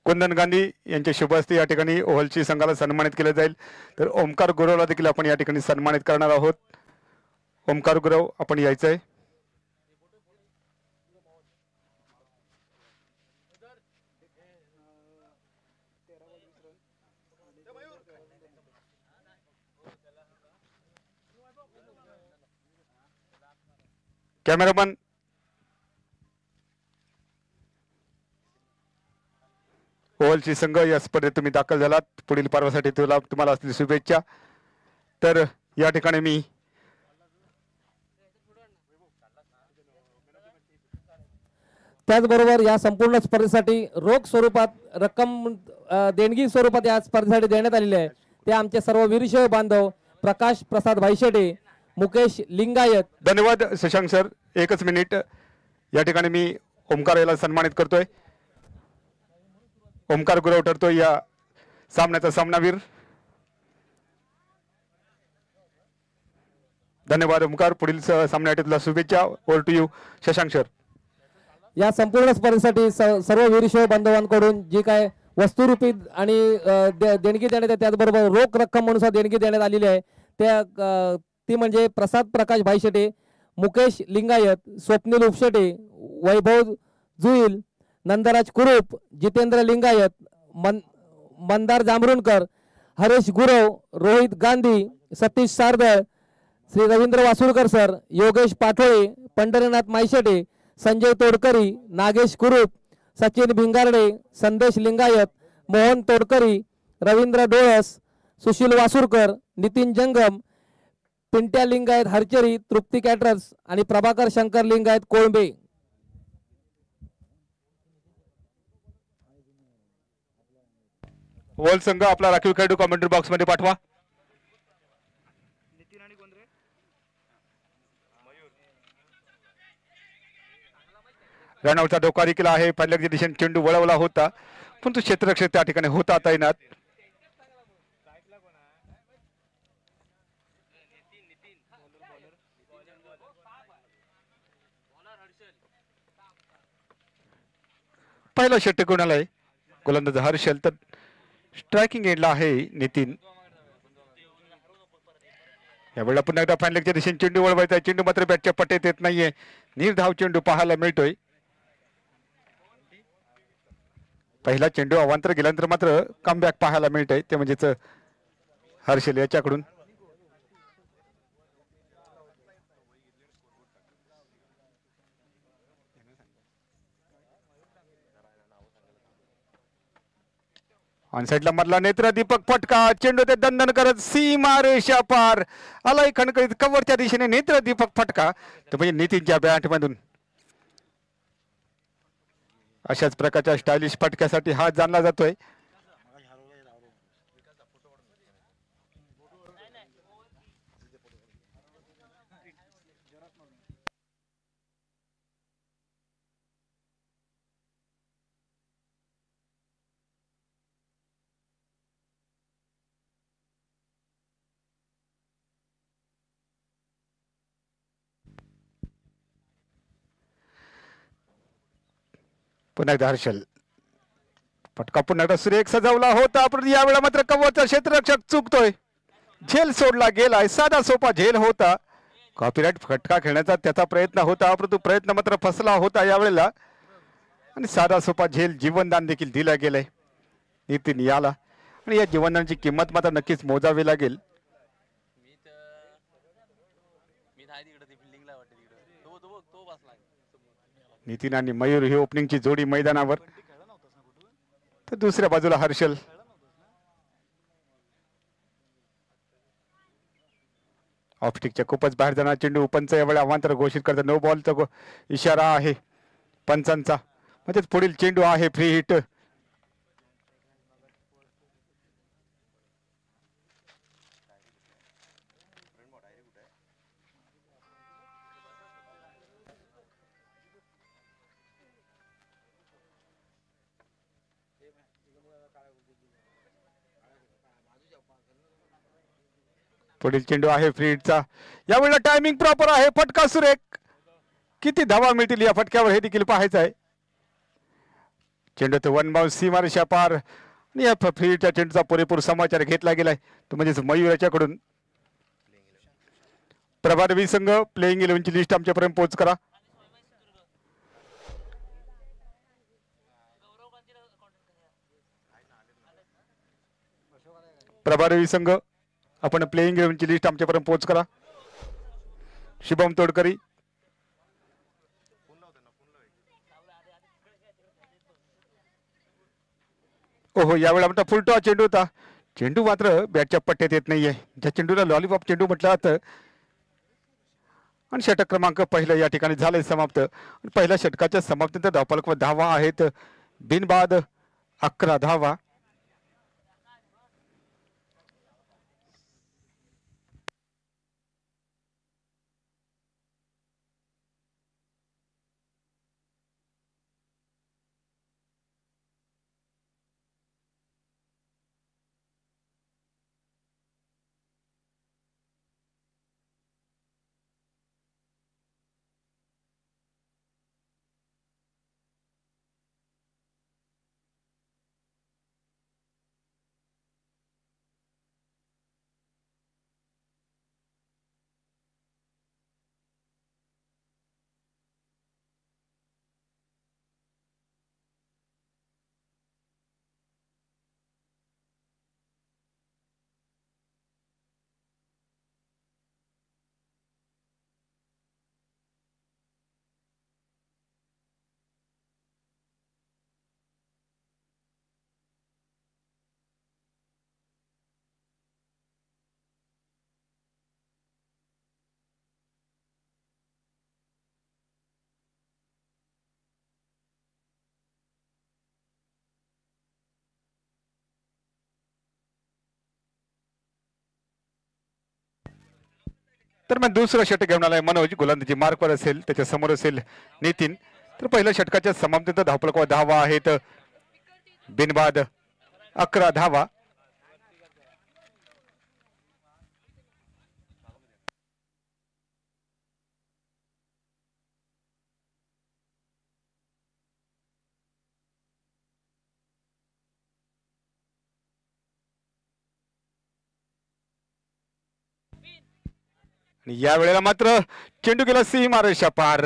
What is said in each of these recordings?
कुंदन गांधी यांच्या शुभ हस्ते या ठिकाणी ओव्हलची संघाला सन्मानित केले जाईल। तर ओमकार गुरवला देखील आपण या ठिकाणी सन्मानित करणार आहोत। ओमकार गुरव आपण यायचं आहे। कॅमेरामन ओव्हलची संघ या स्पर्धेत तुम्ही दाखल झालात, पुढील पर्वासाठी तुम्हाला असलेली शुभेच्छा। तर या ठिकाणी मी त्याचबरोबर या संपूर्ण स्पर्धेसाठी रोख स्वरूपात रक्कम देणगी स्वरूपात या स्पर्धेसाठी देण्यात आलेली आहे। ते आमचे सर्व वीरशैव बांधव प्रकाश प्रसाद भाईशेटे, मुकेश लिंगायत। धन्यवाद शशांक सर, एकच मिनिट। या ठिकाणी मी ओमकार याला सन्मानित करतोय। ओमकार गुरव ठरतोय या सामन्याचा सामनावीर। धन्यवाद ओमकार, पुढील सामन्यासाठी तुला शुभेच्छा। Over to you Shashank sir. या संपूर्ण स्पर्धेसाठी सर्व वीरशैव बांधवांकडून जी काय वस्तुरूपी आणि देणगी देण्यात आहे, त्याचबरोबर रोख रक्कम म्हणून देणगी देण्यात आलेली आहे। ती म्हणजे प्रसाद प्रकाश भाईशेटे, मुकेश लिंगायत, स्वप्नील उपशेटे, वैभव जुईल, नंदराज कुरूप, जितेंद्र लिंगायत, मंदार जांभरुणकर, हरेश गुरव, रोहित गांधी, सतीश सारदळ, श्री रवींद्र वासुळकर सर, योगेश पाठोळे, पंढरीनाथ माईशेटे, संजय तोडकरी, नागेश कुरूप, सचिन भिंगारडे, संदेश लिंगायत, मोहन तोडकरी, रवींद्र डोळस, सुशील वासुरकर, नितीन जंगम, पिंट्या लिंगायत हरचरी, तृप्ती कॅटरर्स आणि प्रभाकर शंकर लिंगायत कोळंबे। ओव्हल संघ आपला राखीव खेळाडू कमेंट्री बॉक्स मध्ये पाठवा। रनआउटचा धोका देखील आहे। फलंदाजी दिशेने चेंडू वळवला होता, पण तो क्षेत्ररक्षक त्या ठिकाणी होता तैनात। पहिला षटक कोणाला आहे? गोलंदाज हर्षल, तर स्ट्रायकिंग एंडला आहे नितीन। यावेळेला पुन्हा एकदा फॅनलेगच्या दिशेने चेंडू वळवायचा, चेंडू मात्र बॅटच्या पट्टीत येत नाहीये। निर्धाव चेंडू पाहायला मिळतोय। पहिला चेंडू अवांतर गेल्यानंतर मात्र कमबॅक पाहायला मिळतंय, ते म्हणजेच हर्षल याच्याकडून। ऑनसाइडला मधला नेत्र दीपक फटका, चेंडू ते दंदन करत सीमा रेषा पार आलाय खणखणीत कव्हरच्या दिशेने नेत्र दीपक फटका, तर म्हणजे नितीनच्या बॅट मधून अशाच प्रकारच्या स्टायलिश फटक्यासाठी हात जाणला जातोय। पुन्हा एकदा हर्षल, फटका पुन्हा एकदा सुरेख सजवला होता, पण यावेळेला मात्र कव्हरचा क्षेत्ररक्षक चुकतोय। झेल सोडला गेलाय, साधा सोपा झेल होता। कॉपीराइट फटका खेळण्याचा त्याचा प्रयत्न होता, परंतु प्रयत्न मात्र फसला होता यावेळेला, आणि साधा सोपा झेल जीवनदान देखील दिला गेलंय नितीन याला, आणि या जीवनदानाची किंमत मात्र नक्कीच मोजावी लागेल। नितीन आणि मयूर ही ओपनिंगची जोडी मैदानावर, तर दुसऱ्या बाजूला हर्षल। ऑफस्टिकच्या खूपच बाहेर जाणार चेंडू, पंच यावेळी अवांतर घोषित करतात। नो बॉलचा इशारा आहे पंचांचा, म्हणजेच पुढील चेंडू आहे फ्री हिट। पुढील चेंडू आहे फ्री हिटचा, यावेळेला टायमिंग प्रॉपर आहे, फटका सुरेख किती धावा मिळतील या फटक्यावर हे देखील पाहायचं आहे. चेंडू तो वन बाउंस सीमारेषा पार आणि या फील्डच्या चेंडूचा पुरेपूर समाचार घेतला गेलाय तो म्हणजेच मयूर याच्याकडून. प्रभादेवी संघ प्लेइंग 11 ची लिस्ट आमच्यापर्यंत पोहोच करा. प्रभादेवी संघ आपण प्लेइंग 11 ची लिस्ट आमच्यापर्यंत पोहोच करा. शुभम तोडकरी, ओहो यावेळी आमचा फुलटॉ चेंडू होता. चेंडू मात्र बॅटच्या पट्ट्यात येत नाहीये. ज्या चेंडूला लॉलीपॉप चेंडू म्हटलं जातं आणि षटक क्रमांक पहिलं या ठिकाणी झालंय समाप्त. पहिल्या षटकाच्या समाप्तीनंतर धावफलक व धावा आहेत बिनबाद 11 धावा. तर मग दुसरं षटक घेऊन आलाय मनोज. गोलंदाजी मार्कवर असेल, त्याच्या समोर असेल नितीन. तर पहिल्या षटकाच्या समाप्तीनंतर धावफलक व धावा आहेत बिनबाद 11 धावा. या वेळेला मात्र चेंडू गेला सीमारेषा पार.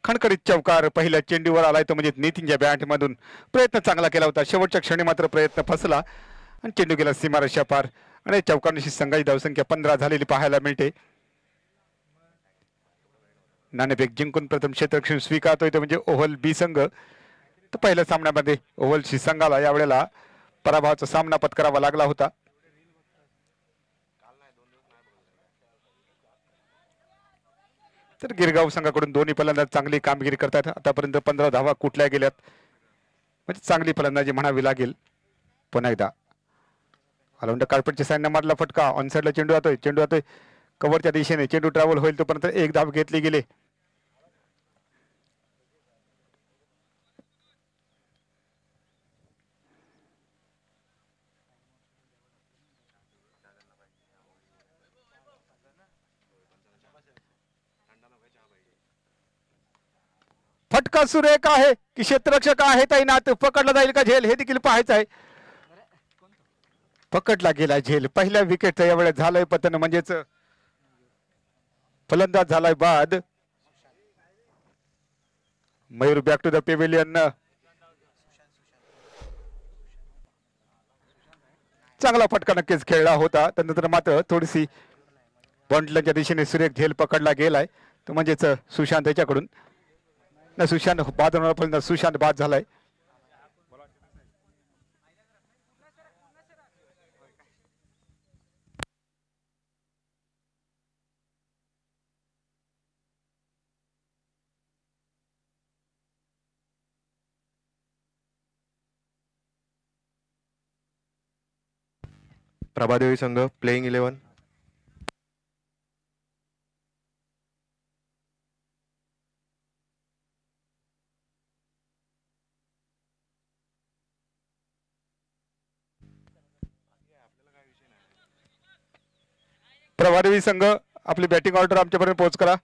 खणखणीत चौकार पहिल्या चेंडूवर आलाय तो म्हणजे नितीनच्या बॅट मधून. प्रयत्न चांगला केला होता, शेवटच्या क्षणी मात्र प्रयत्न फसला आणि चेंडू गेला सीमारेषा पार. आणि चौकारनिशी संघाची धावसंख्या 15 झालेली पाहायला मिळते. नाणेफेक जिंकून प्रथम क्षेत्ररक्षण स्वीकारतोय तो म्हणजे ओव्हल बी संघ. तर पहिल्या सामन्यामध्ये ओव्हल सी संघाला यावेळेला पराभवाचा सामना पत्करावा लागला होता. तर गिरगाव संघाकडून दोन्ही फलंदाज चांगली कामगिरी करतात. आतापर्यंत 15 धावा कुठल्या गेल्यात, म्हणजे चांगली फलंदाजी म्हणावी लागेल. पुन्हा एकदा अलंड कार्पेटच्या साईडने मारला फटका. ऑन साईडला चेंडू जातोय कव्हरच्या दिशेने. चेंडू ट्रॅव्हल होईल तोपर्यंत एक धाव घेतली गेली. फटका सुरेख आहे की क्षेत्ररक्षक आहे तैनात. पकडला जाईल का झेल हे देखील पाहायचं आहे. पकडला गेला झेल. पहिल्या विकेटचं यावेळेस झालंय पतन, म्हणजेच फलंदाज झालाय बाद. Mayur back to the pavilion. चांगला फटका नक्कीच खेळला होता. त्यानंतर मात्र थोडीशी बॉन्डलच्या दिशेने सुरेख झेल पकडला गेलाय तो म्हणजेच सुशांत याच्याकडून. सुशांत बाद होणार, फलंदाज सुशांत बाद झालाय. प्रभादेवी संघ प्लेइंग 11. प्रभादेवी संघ आपली बॅटिंग ऑर्डर आमच्यापर्यंत पोहोच करा.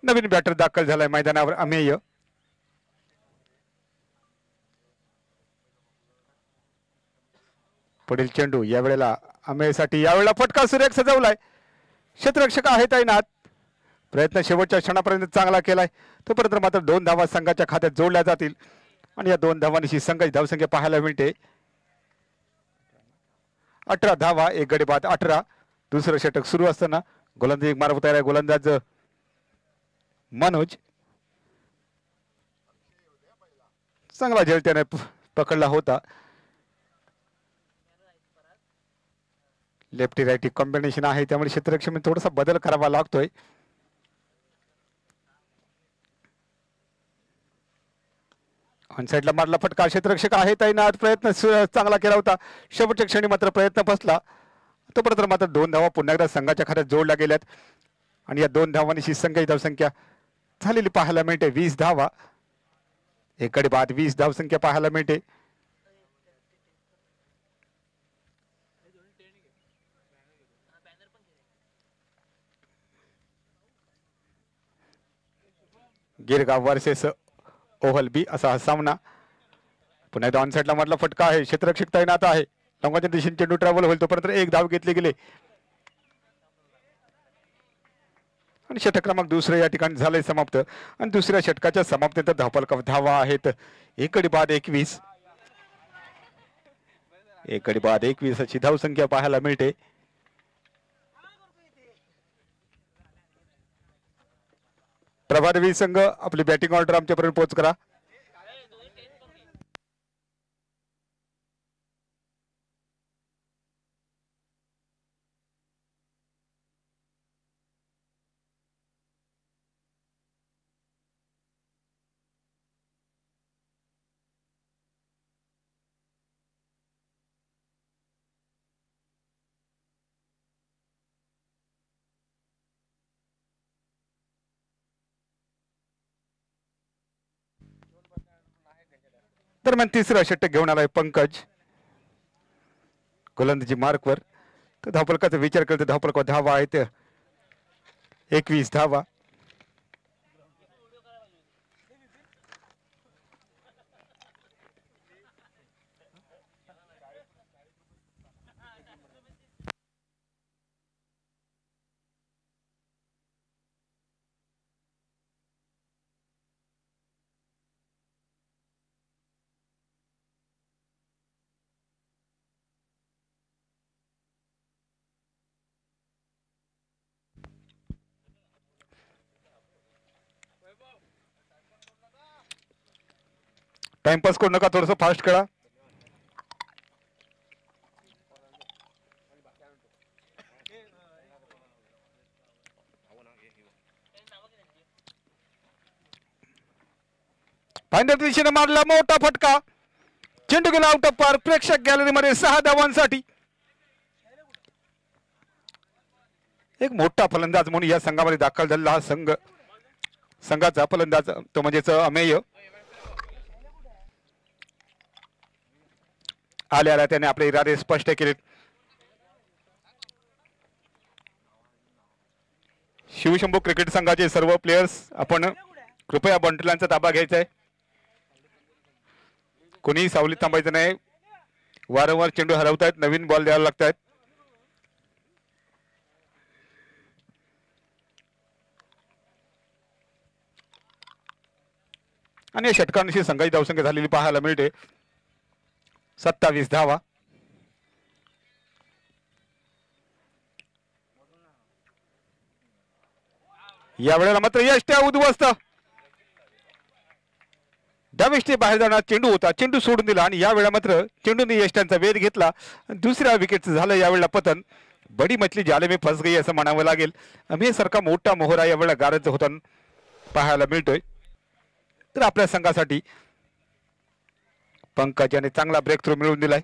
नवीन बॅटर दाखल झालाय मैदानावर अमेय. पुढील चेंडू यावेळेला अमेयसाठी, यावेळेला फटका सुरेख सजवलाय. क्षेत्ररक्षक आहेत तैनात. प्रयत्न शेवटच्या क्षणापर्यंत चांगला केलाय. तोपर्यंत मात्र 2 धावा संघाच्या खात्यात जोडल्या जातील आणि या 2 धावांची संघाची धावसंख्या पाहायला मिळते 18 धावा, 1 गडी बाद 18. दुसरं षटक सुरू असताना गोलंदाजी मार्ग तयार आहे. गोलंदाज मनोज चांगला झेल त्याने पकडला होता. लेफ्टी राईटी कॉम्बिनेशन आहे त्यामुळे क्षेत्ररक्षक थोडासा बदल करावा लागतोय. ऑन साईडला मारला फटका. क्षेत्ररक्षक आहे तैनात. प्रयत्न चांगला केला होता. शेवटच्या क्षणी मात्र प्रयत्न फसला. तोपर्यंत मात्र 2 धावा पुन्हा एकदा संघाच्या खात्यात जोडल्या गेल्यात आणि या 2 धावांची संघाची धावसंख्या झालेली पाहायला मिळते 20 धावा. 1 गडी बाद 20 धावसंख्या पाहायला मिळते. गिरगाव वर्सेस ओव्हल बी असा हा सामना. पुन्हा एकदा ऑन साईडला मधला फटका आहे. क्षेत्ररक्षक तैनात आहे. लंगाच्या दिशेने चेंडू ट्रॅव्हल होईल तोपर्यंत 1 धाव घेतली गेले आणि षटक क्रमांक दुसरं या ठिकाणी झालंय समाप्त. आणि दुसऱ्या षटकाच्या समाप्तीनंतर धावफलक धावा आहेत 1 गडी बाद 21. 1 गडी बाद 21 अशी धावसंख्या पाहायला मिळते. प्रभादेवी संघ आपली बॅटिंग ऑर्डर आमच्यापर्यंत पोहोच करा. दरम्यान तिसरा षटक घेऊन आलाय पंकज. गोलंदाजी मार्कवर. तर धावफलकाचा विचार करतो. धावफलक धावा आहेत 21 धावा. टाइमपास करू नका. थोडस फास्ट करा. फायनल दिशेने मारला मोठा फटका. चेंडू गेला आउट ऑफ पार. प्रेक्षक गॅलरीमध्ये 6 धावांसाठी. एक मोठा फलंदाज म्हणून या संघामध्ये दाखल झालेला हा संघाचा फलंदाज तो म्हणजेच अमेय. आल्या त्याने आपले इरादे स्पष्ट केले. शिवशंभू क्रिकेट संघाचे सर्व प्लेयर्स आपण कृपया बंटलांचा ताबा घ्यायचा आहे. कोणी सावलीत थांबायचं नाही. वारंवार चेंडू हरवतायत. नवीन बॉल द्यायला लागतायत. आणि या षटकांशी संघाची धावसंख्या झालेली पाहायला मिळते 27 धावा. यावेळेला मात्र यष्ट्या उद्ध्वस्त. डावीष्टे बाहेर जाणार चेंडू होता. चेंडू सोडून दिला आणि यावेळेला मात्र चेंडूने यष्ट्यांचा वेध घेतला. दुसऱ्या विकेटचं झालं यावेळेला पतन. बडी मछली जाले में फस गई असं म्हणावं लागेल. अमेय सारखा मोठा मोहरा यावेळेला गारच होताना पाहायला मिळतोय. तर आपल्या संघासाठी पंकज याने चांगला ब्रेक थ्रू मिळवून दिलाय.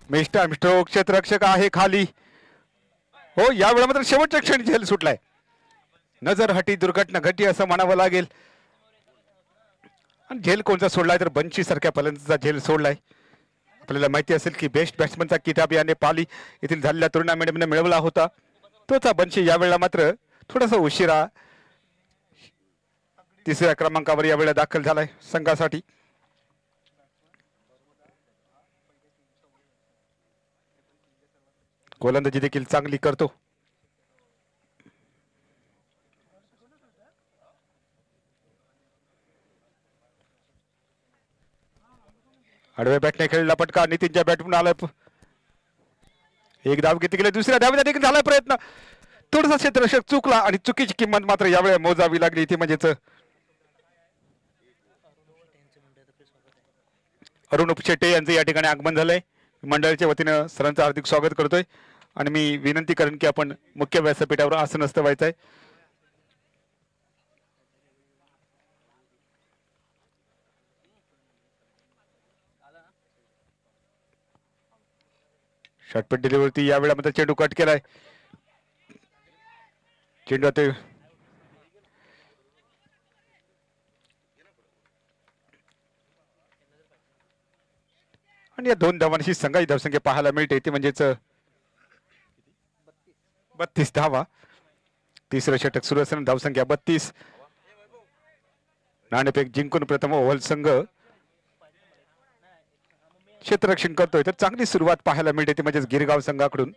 मिस्टर स्ट्रोक क्षेत्ररक्षक आहे खाली. हो यावेळा मात्र शेवटच्या क्षणी झेल सुटलाय. नजर हटी दुर्घटना घटी असं म्हणावं लागेल. आणि झेल कोणता सोडलाय तर बंशी सारख्या फलंदाजाचा झेल सोडलाय. आपल्याला माहिती असेल की बेस्ट बॅट्समनचा किताब याने पाली येथील झालेल्या टुर्नामेंटमध्ये मिळवला होता. तोचा बंशी यावेळेला मात्र थोडासा उशिरा तिसऱ्या क्रमांकावर यावेळेला दाखल झालाय संघासाठी. गोलंदाजी देखील चांगली करतो. आडव्या बॅटने खेळलेला फटका नितीनच्या बॅटमून आला. एक धाव घेतली गेली. दुसऱ्या धावेचा देखील झाला प्रयत्न. थोडासा क्षेत्ररक्षक चुकला आणि चुकीची किंमत मात्र यावेळी मोजावी लागली. ती म्हणजेच अरुण उपशेट्टे यांचं या ठिकाणी आगमन झालंय. मंडळाच्या वतीनं सरांचं हार्दिक स्वागत करतोय आणि मी विनंती करेन की आपण मुख्य व्यासपीठावर आसनस्थ व्हायचंय. शॉर्टपट डिलिव्हरी या वेळामध्ये चेंडू कट केलाय. चेंडू ते आणि या दोन धावांशी संघाची धावसंख्या पाहायला मिळते ती म्हणजेच 32 धावा. तिसरं षटक सुरू असताना धावसंख्या 32. नाणेफेक जिंकून प्रथम ओव्हल संघ क्षेत्ररक्षण करतोय तर चांगली सुरुवात पाहायला मिळते ती म्हणजेच गिरगाव संघाकडून.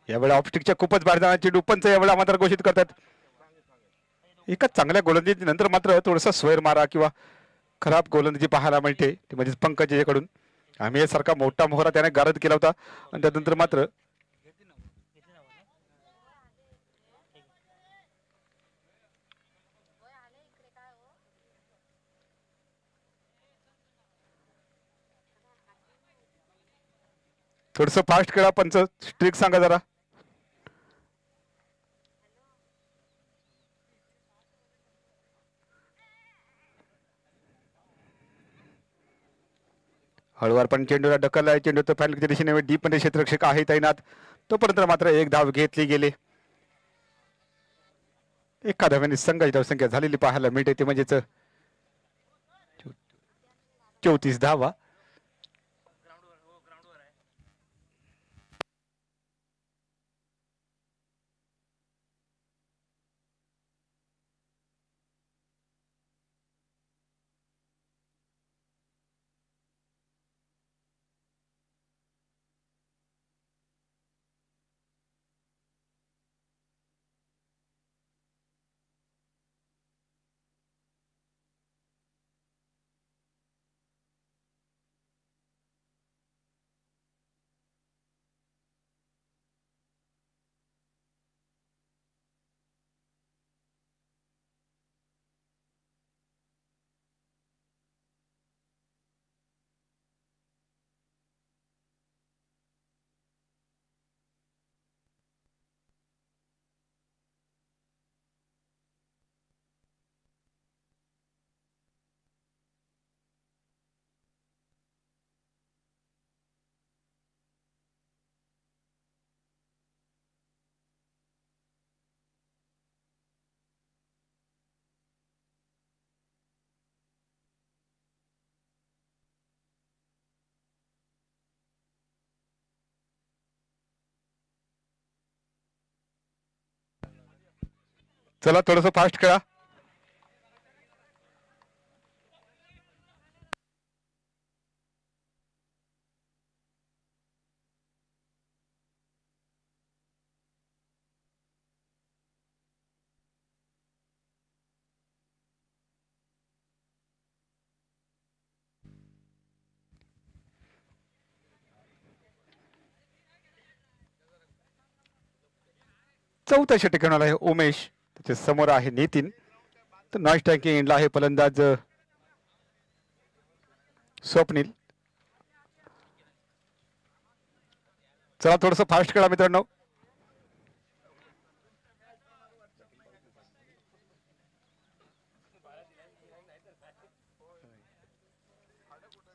यावेळी ऑफस्टिकच्या खूपच बाहेर जाण्याची डुपनचं यावेळेला मात्र घोषित करतात. एका चांगल्या गोलंदाजी नंतर मात्र थोडासा स्वैर मारा किंवा खराब गोलंदाजी पाहायला मिळते ती म्हणजे पंकज याकडून. आम्ही यासारखा मोठा मोहरा त्याने गारद केला होता आणि त्यानंतर मात्र थोडस फास्ट खेळा. पंच स्ट्रिक सांगा जरा. हळूवार पण चेंडूला ढकललाय. चेंडू तो फॅनच्या दिशेने डीप मध्ये क्षेत्ररक्षक आहे तैनात. तोपर्यंत मात्र एक धाव घेतली गेली. एका धाव्याने संघाची धावसंख्या झालेली पाहायला मिळते ती म्हणजेच 34 धावा. चला थोडस फास्ट खेळा. चौथा षटक घेऊन आला आहे उमेश. त्याच्या समोर आहे नितीन. तर नॉन स्ट्रायकिंग एंडला आहे फलंदाज स्वप्नील. चला थोडस फास्ट खेळा मित्रांनो.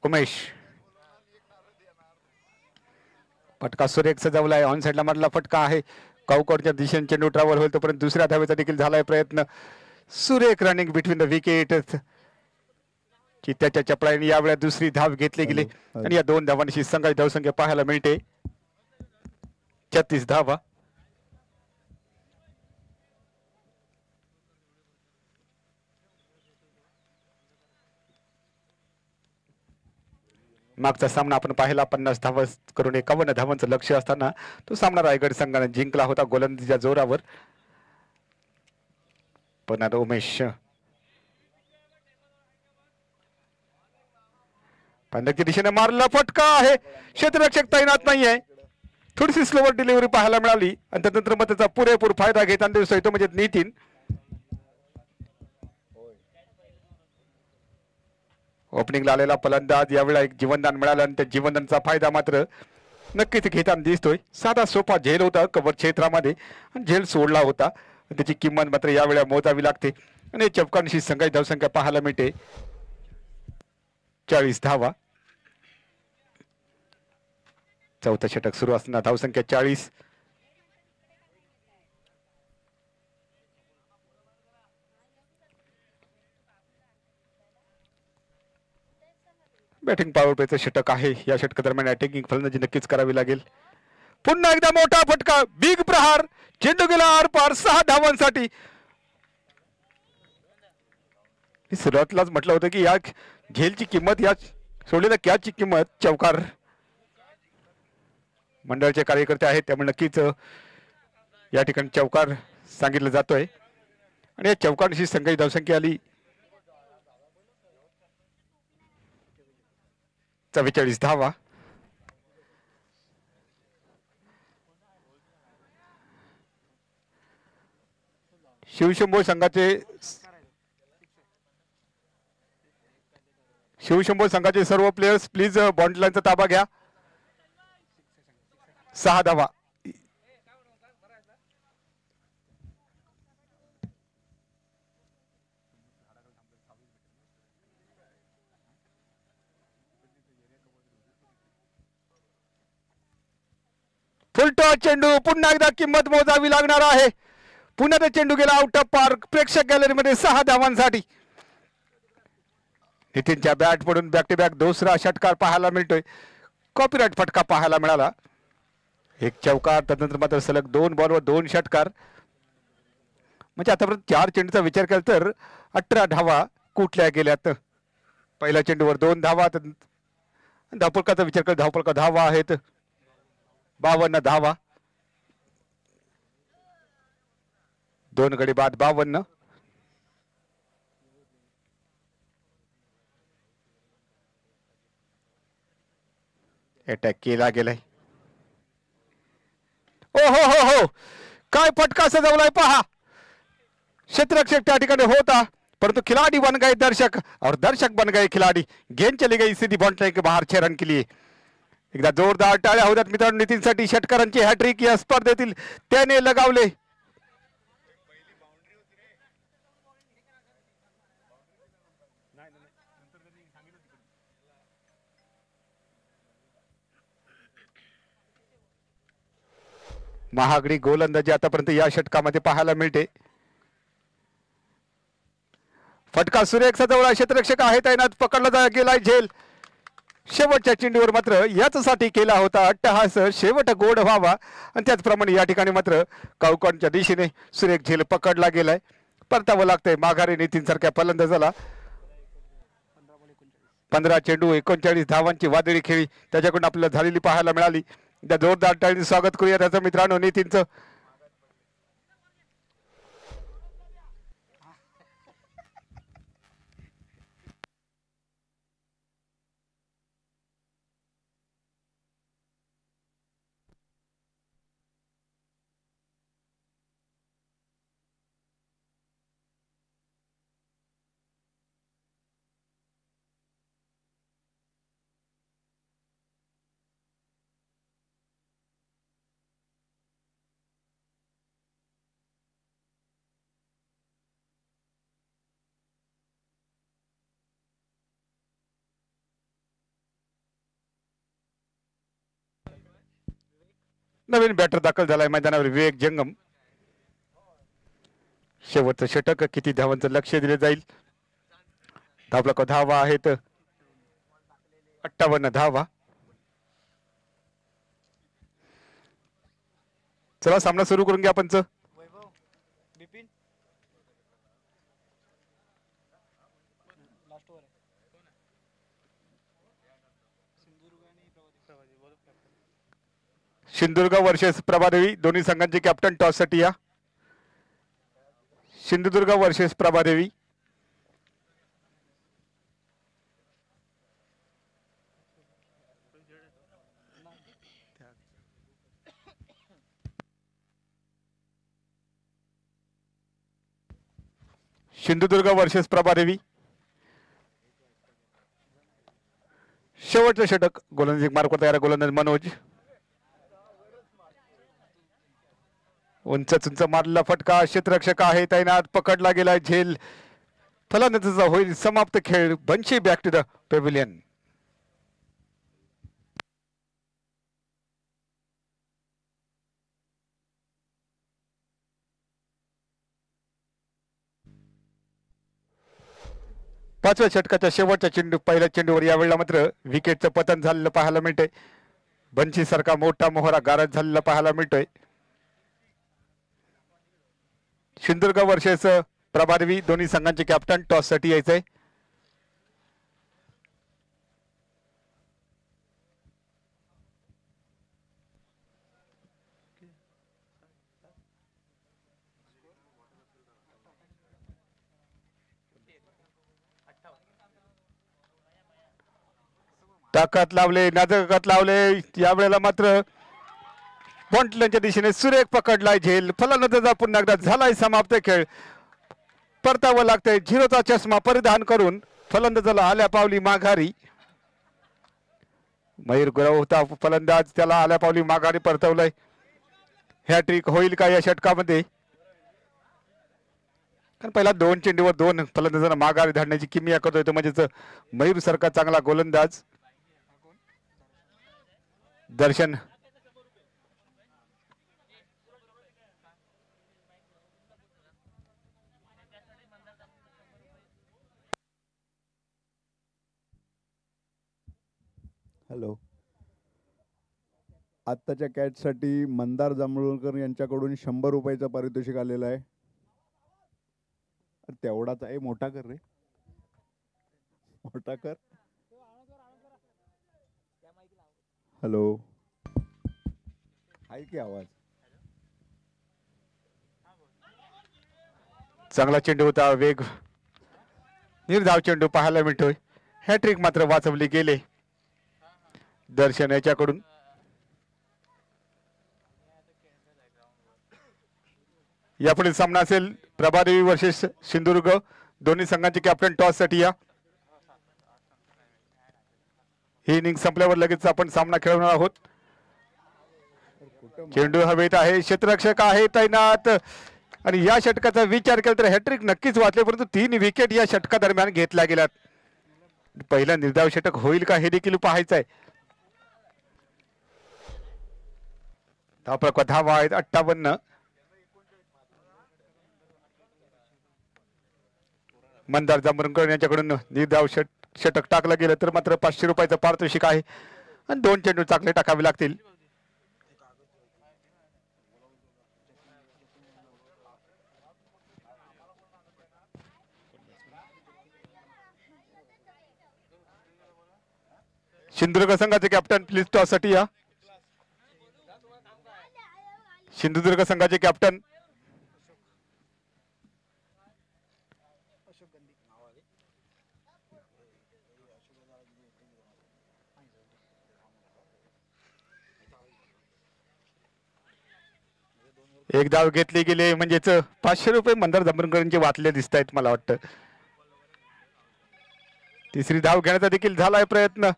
उमेश फटका सुरेख सजवलाय. ऑन साइडला मधला फटका आहे. काऊकोडच्या दिशेने चेंडू ट्रॅव्हल होईल तोपर्यंत दुसऱ्या धावेचा देखील झालाय प्रयत्न. सुरेख रनिंग बिटवीन द विकेट. चित्त्याच्या चपळाईने यावेळेस दुसरी धाव घेतली गेली आणि या 2 धावांची संघाची धावसंख्या पाहायला मिळते 36 धावा. मागचा सामना आपण पाहिला 50 धावा करून 51 धावांचं लक्ष असताना तो सामना रायगड संघाने जिंकला होता गोलंदाजीच्या जोरावर. पण आता उमेश पांडकच्या दिशेने मारला फटका आहे. क्षेत्ररक्षक तैनात नाहीये. थोडीशी स्लोवर डिलिव्हरी पाहायला मिळाली आणि त्यानंतर मग त्याचा पुरेपूर फायदा घेताना दिसतोय तो म्हणजे नितीन. ओपनिंगला आलेला फलंदाज यावेळेला एक जीवनदान मिळालं आणि त्या जीवनदानचा फायदा मात्र नक्कीच घेताना दिसतोय. साधा सोपा झेल होता कव्हर क्षेत्रामध्ये आणि झेल सोडला होता. त्याची किंमत मात्र यावेळेला मोजावी लागते आणि चपकांशी संघाची धावसंख्या पाहायला मिळते 40 धावा. चौथं षटक सुरू असताना धावसंख्या 40. बॅटिंग पॉवर प्लेचं षटक आहे. या षटकादरम्यान अटॅकिंग फलंदाजी नक्कीच करावी लागेल. पुन्हा एकदा मोठा फटका. बिग प्रहार. चेंडू गेला आरपार 6 धावांसाठी. सुरुवातीलाच म्हटलं होतं की या झेलची किंमत या सोडलेल्या कॅचची किंमत चौकार मंडळाचे कार्यकर्ते आहेत त्यामुळे नक्कीच या ठिकाणी चौकार सांगितलं जातोय आणि या चौकारांशी संघाची धावसंख्या आली 44 धावा. शिवशंभो संघाचे सर्व प्लेयर्स प्लीज बॉन्ड लाईनचा ताबा घ्या. 6 धावा. फुलटॉस चेंडू. पुन्हा एकदा किंमत मोजावी लागणार आहे. पुन्हा ते चेंडू गेला आउट ऑफ पार्क. प्रेक्षक गॅलरीमध्ये 6 धावांसाठी. नितीनच्या बॅट पडून बॅक टू बॅक दुसरा षटकार पाहायला मिळतोय. कॉपीराईट फटका पाहायला मिळाला. एक चौकार त्यानंतर मात्र सलग 2 बॉलवर 2 षटकार. म्हणजे आतापर्यंत 4 चेंडूचा विचार केला तर 18 धावा कुठल्या गेल्यात. पहिल्या चेंडूवर 2 धावा. धावफलकाचा विचार केला धावफलका धावा आहेत 52 धावा. 2 गडी बाद 52. अटॅक केला गेलाय. ओ हो हो हो काय फटका सजवलाय पहा. क्षेत्ररक्षक त्या ठिकाणी होता परंतु खिलाड़ी बन गए दर्शक और दर्शक बन गए खिलाड़ी. गेंद चली गई सीधी बॉन्ड लाइन के बाहर 6 रन के लिए. एकदा जोरदार टाळ्या होतात मित्रांनो नितीनसाठी. षटकारांची हॅट्रिक या स्पर्धेतील त्याने लगावले. महागडी गोलंदाजी आतापर्यंत या षटकामध्ये पाहायला मिळते. फटका सुरेख सजवला. क्षेत्ररक्षक आहे तैनात. पकडला गेलाय झेल. शेवटच्या चेंडूवर मात्र याचसाठी केला होता अट्टहास. शेवट गोड व्हावा आणि त्याचप्रमाणे या ठिकाणी मात्र काऊकोडच्या दिशेने सुरेख झेल पकडला गेलाय. परतावं लागतंय माघारी नितीन सारख्या फलंदाजाला. 15 चेंडू 39 धावांची वादळी खेळी त्याच्याकडून आपल्याला झालेली पाहायला मिळाली. त्या जोरदार टाळीने स्वागत करूया त्याचं मित्रांनो नितीनचं. नवीन बॅटर दाखल झालाय मैदानावर विवेक जंगम. शेवटचं षटक, किती धावांचं लक्ष दिले जाईल. धावला धावा आहेत 58 धावा. चला सामना सुरू करून घ्या पंच. सिंधुदुर्ग वर्सेस प्रभादेवी, दोन्ही संघांचे कॅप्टन टॉस साठी या. सिंधुदुर्ग वर्सेस प्रभादेवी. सिंधुदुर्ग वर्सेस प्रभादेवी. शेवटचं षटक, गोलंदाजी मार्कवर तयार. गोलंदाज मनोज. उंच उंच मारलेला फटका, क्षेत्ररक्षक आहे तैनात, पकडला गेला झेल. फलंदाजीचा होईल समाप्त खेळ. बंशी बॅक टू द पेव्हिलियन. पाचव्या षटकाच्या शेवटच्या चेंडू, पहिल्या चेंडूवर यावेळेला मात्र विकेटचं पतन झालेलं पाहायला मिळतंय. बंशी सारखा मोठा मोहरा गारद झालेला पाहायला मिळतोय. सिंधुदुर्ग वर्सेस प्रभादेवी, दोन्ही संघांचे कॅप्टन टॉस साठी यायचंय. ताकद लावले, नाजकत लावले. यावेळेला मात्र बॉन्टलच्या दिशेने सुरेख पकडलाय झेल. फलंदाजाचा पुन्हा एकदा झालाय समाप्त खेळ. परतावं लागतंय. झिरोचा चष्मा परिधान करून फलंदाजाला आल्या पावली माघारी. मयूर गुरव होता फलंदाज, त्याला आल्या पावली माघारी परतवलंय. हॅट्रिक होईल का या षटकामध्ये? कारण पहिला 2 चेंडूवर 2 फलंदाजांना माघारी धाडण्याची किमया करतोय तो म्हणजेच मयूर सारखा चांगला गोलंदाज. दर्शन हॅलो. आत्ताच्या कॅचसाठी मंदार जांभूळकर यांच्याकडून 100 रुपयाचं पारितोषिक आलेलं आहे. तेवढाच आहे. मोठा कर रे, मोठा कर. हॅलो, आहे की आवाज? चांगला चेंडू होता. वेग निर्धाव चेंडू पाहायला मिळतोय. हॅट्रिक मात्र वाचवली गेले दर्शन याच्याकडून. यापुढे सामना असेल प्रभादेवी वर्सेस सिंधुदुर्ग, दोन्ही संघांचे कॅप्टन टॉस साठी या. ही इनिंग संपल्यावर लगेच आपण सामना खेळवणार आहोत. चेंडू हवेत आहे, क्षेत्ररक्षक आहे तैनात. आणि या षटकाचा विचार केला तर हॅट्रिक नक्कीच वाचले, परंतु 3 विकेट या षटका दरम्यान घेतल्या गेल्यात. पहिला निर्धाव षटक होईल का हे देखील पाहायचं आहे. धावा आहेत 58. मंदार जांभूळकर यांच्याकडून निर्धाव षटक टाकलं गेलं तर मात्र 500 रुपयाचं पारितोषिक आहे आणि 2 चेंडू चांगले टाकावे लागतील. सिंधुदुर्ग संघाचे कॅप्टन प्लीज टॉस साठी या. सिंधुदुर्ग संघाचे कॅप्टन एक धाव घेतली गेले म्हणजेच 500 रुपये मंदार जांभूळकरांचे वाचले दिसत आहेत मला वाटतं. तिसरी धाव घेण्याचा देखील झालाय प्रयत्न.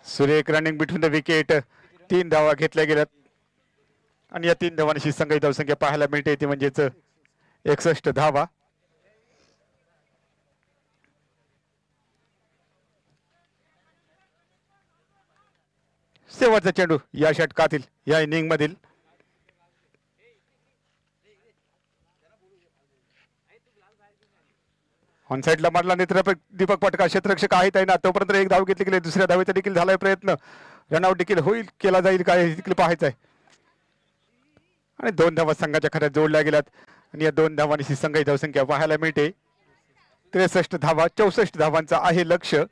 सुरेख रनिंग बिटवीन द विकेट. 3 धावा घेतल्या गेल्यात आणि या 3 धावांशी संघाची धावसंख्या पाहायला मिळते ती म्हणजेच 61 धावा. शेवटचा चेंडू या षटकातील या इनिंग मधील. ऑन साईडला मारला नेत्र दीपक पटका क्षेत्ररक्षक आहेत ना तोपर्यंत एक धाव घेतली गेली. दुसऱ्या धावेचा देखील झालाय प्रयत्न. रनआउट देखील होईल केला जाईल काय हे देखील पाहायचं आहे. आणि 2 धावा संघाच्या खात्यात जोडल्या गेल्यात आणि या 2 धावांची संघाची धावसंख्या पाहायला मिळते 63 धावा. 64 धावांचा आहे लक्ष्य.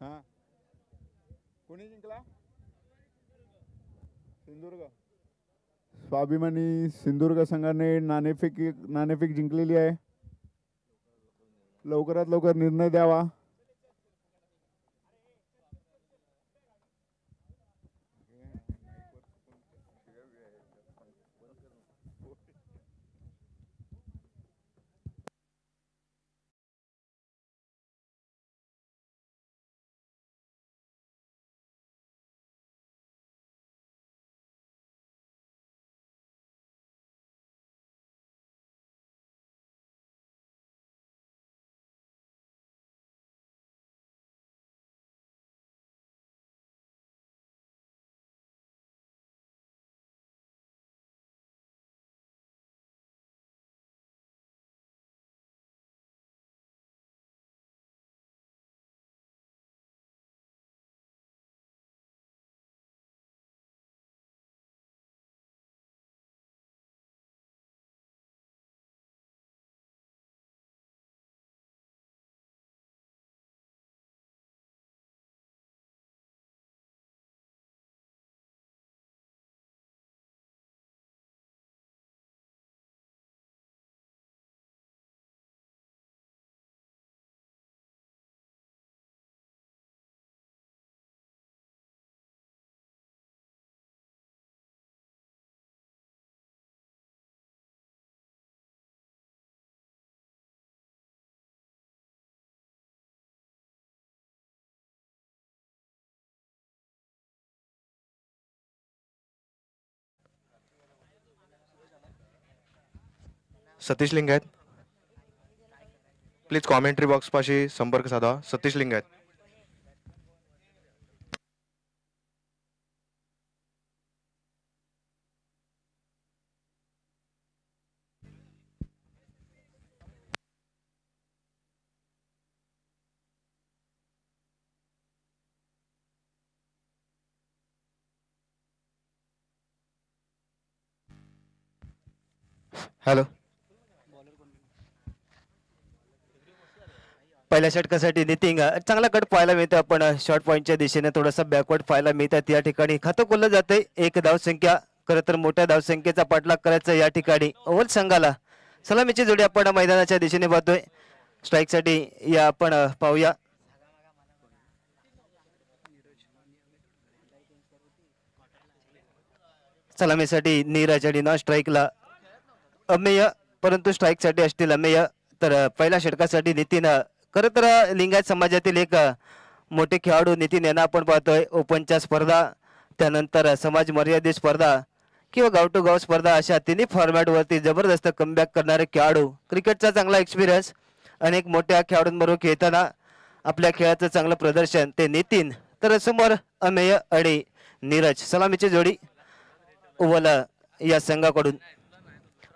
हा कोणी जिंकला? सिंधुदुर्ग. स्वाभिमानी सिंधुदुर्ग संघाने नाणेफेक जिंकलेली आहे. लवकरात लवकर निर्णय द्यावा. Satish Lingayat. Please commentary box पाशी संपर्क साधा. सतीश लिंगायत. हॅलो. पहिल्या षटकासाठी नितीन चांगला कट पाहायला मिळतं. आपण शॉर्ट पॉईंटच्या दिशेने थोडासा बॅकवर्ड पाहायला मिळतात. या ठिकाणी खातं खोललं जाते. एक धावसंख्या खरं तर मोठ्या धावसंख्येचा पाठलाग करायचा या ठिकाणी ओव्हल संघाला. सलामीची जोडी आपण मैदानाच्या दिशेने पाहतोय. स्ट्राईकसाठी या आपण पाहूया. सलामीसाठी नीरज आणि नॉन स्ट्राईकला अमेय, परंतु स्ट्राईकसाठी असतील अमेय. तर पहिल्या षटकासाठी नितीन खरं तर लिंगायत समाजातील एक मोठे खेळाडू नितीन यांना आपण पाहतोय. ओपनच्या स्पर्धा, त्यानंतर समाज मर्यादित स्पर्धा किंवा गाव टू गाव स्पर्धा अशा तिन्ही फॉर्मॅटवरती जबरदस्त कमबॅक करणारे खेळाडू. क्रिकेटचा चांगला एक्सपिरियन्स, अनेक मोठ्या खेळाडूंबरोबर खेळताना आपल्या खेळाचं चांगलं प्रदर्शन ते नितीन. तर समोर अमेय आणि नीरज. सलामीची जोडी ओव्हल या संघाकडून.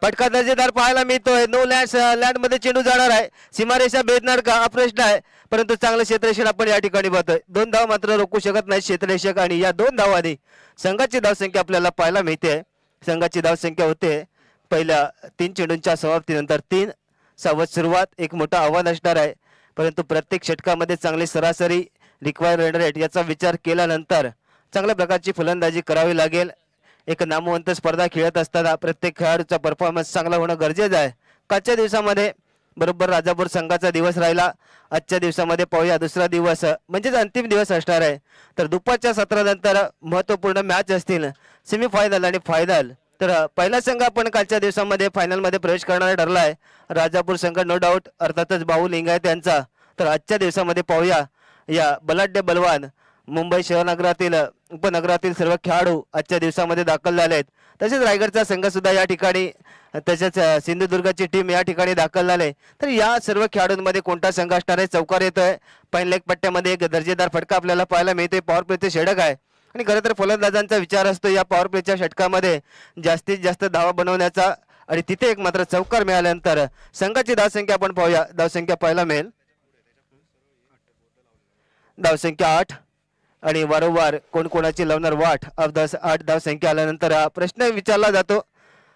फटका दर्जेदार पाहायला मिळतोय. नो लँड मध्ये चेंडू जाणार आहे. सीमारेषा भेदणार का हा प्रश्न आहे, परंतु चांगलं क्षेत्ररक्षण आपण या ठिकाणी पाहतोय. 2 धाव मात्र रोखू शकत नाही क्षेत्ररक्षक आणि या 2 धावांनी संघाची धावसंख्या आपल्याला पाहायला मिळते. संघाची धावसंख्या होते पहिल्या 3 चेंडूंच्या समाप्तीनंतर 3. सावध सुरुवात एक मोठं आव्हान असणार आहे, परंतु प्रत्येक षटकामध्ये चांगली सरासरी रिक्वायर्ड रन रेट याचा विचार केल्यानंतर चांगल्या प्रकारची फलंदाजी करावी लागेल. एक नामवंत स्पर्धा खेळत असताना प्रत्येक खेळाडूचा परफॉर्मन्स चांगला होणं गरजेचं आहे. कालच्या दिवसामध्ये बरोबर राजापूर संघाचा दिवस राहिला. आजच्या दिवसामध्ये पाहूया दुसरा दिवस म्हणजेच अंतिम दिवस असणार आहे. तर दुपारच्या सत्रानंतर महत्त्वपूर्ण मॅच असतील, सेमीफायनल आणि फायनल. तर पहिला संघ आपण कालच्या दिवसामध्ये फायनलमध्ये प्रवेश करणारा ठरला आहे राजापूर संघ, नो डाऊट, अर्थातच भाऊ लिंगायत यांचा. तर आजच्या दिवसामध्ये पाहूया या बलाढ्य बलवान मुंबई शहरनगरातील उपनगरातील सर्व खेळाडू आजच्या दिवसामध्ये दाखल झाले आहेत. तसेच रायगडचा संघ सुद्धा या ठिकाणी, तसेच सिंधुदुर्गची टीम या ठिकाणी दाखल झाले. तर या सर्व खेळाडूंमध्ये कोणता संघ असणार आहे चौकार येतोय. पहिल्या एक पट्ट्यामध्ये एक दर्जेदार फटका आपल्याला पाहायला मिळतोय. पॉवर प्लेचे षटक आहे आणि खरं तर फलंदाजांचा विचार असतो या पॉवर प्लेच्या षटकामध्ये जास्तीत जास्त धावा बनवण्याचा, आणि तिथे एक मात्र चौकार मिळाल्यानंतर संघाची धावसंख्या आपण पाहूया. धावसंख्या पाहायला मिळेल धावसंख्या 8 आणि वारंवार कोण कोणाची लावणार वाट. 8 धावसंख्या आल्यानंतर हा प्रश्न विचारला जातो,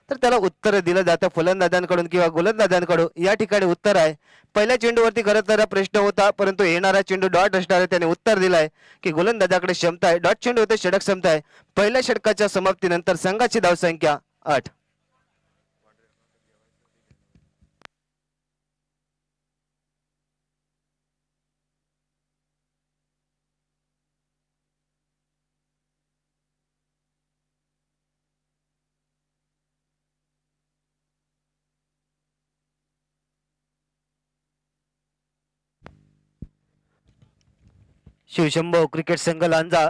तर त्याला उत्तर दिलं जातं फलंदाजांकडून किंवा गोलंदाजांकडून. या ठिकाणी उत्तर आहे. पहिल्या चेंडूवरती खरं तर प्रश्न होता, परंतु येणारा चेंडू डॉट असणार आहे. त्याने उत्तर दिलंय की गोलंदाजाकडे क्षमता आहे. डॉट चेंडू होते, षटक क्षमता आहे. पहिल्या षटकाच्या समाप्तीनंतर संघाची धावसंख्या 8. शिवशंभो क्रिकेट संघ लांजा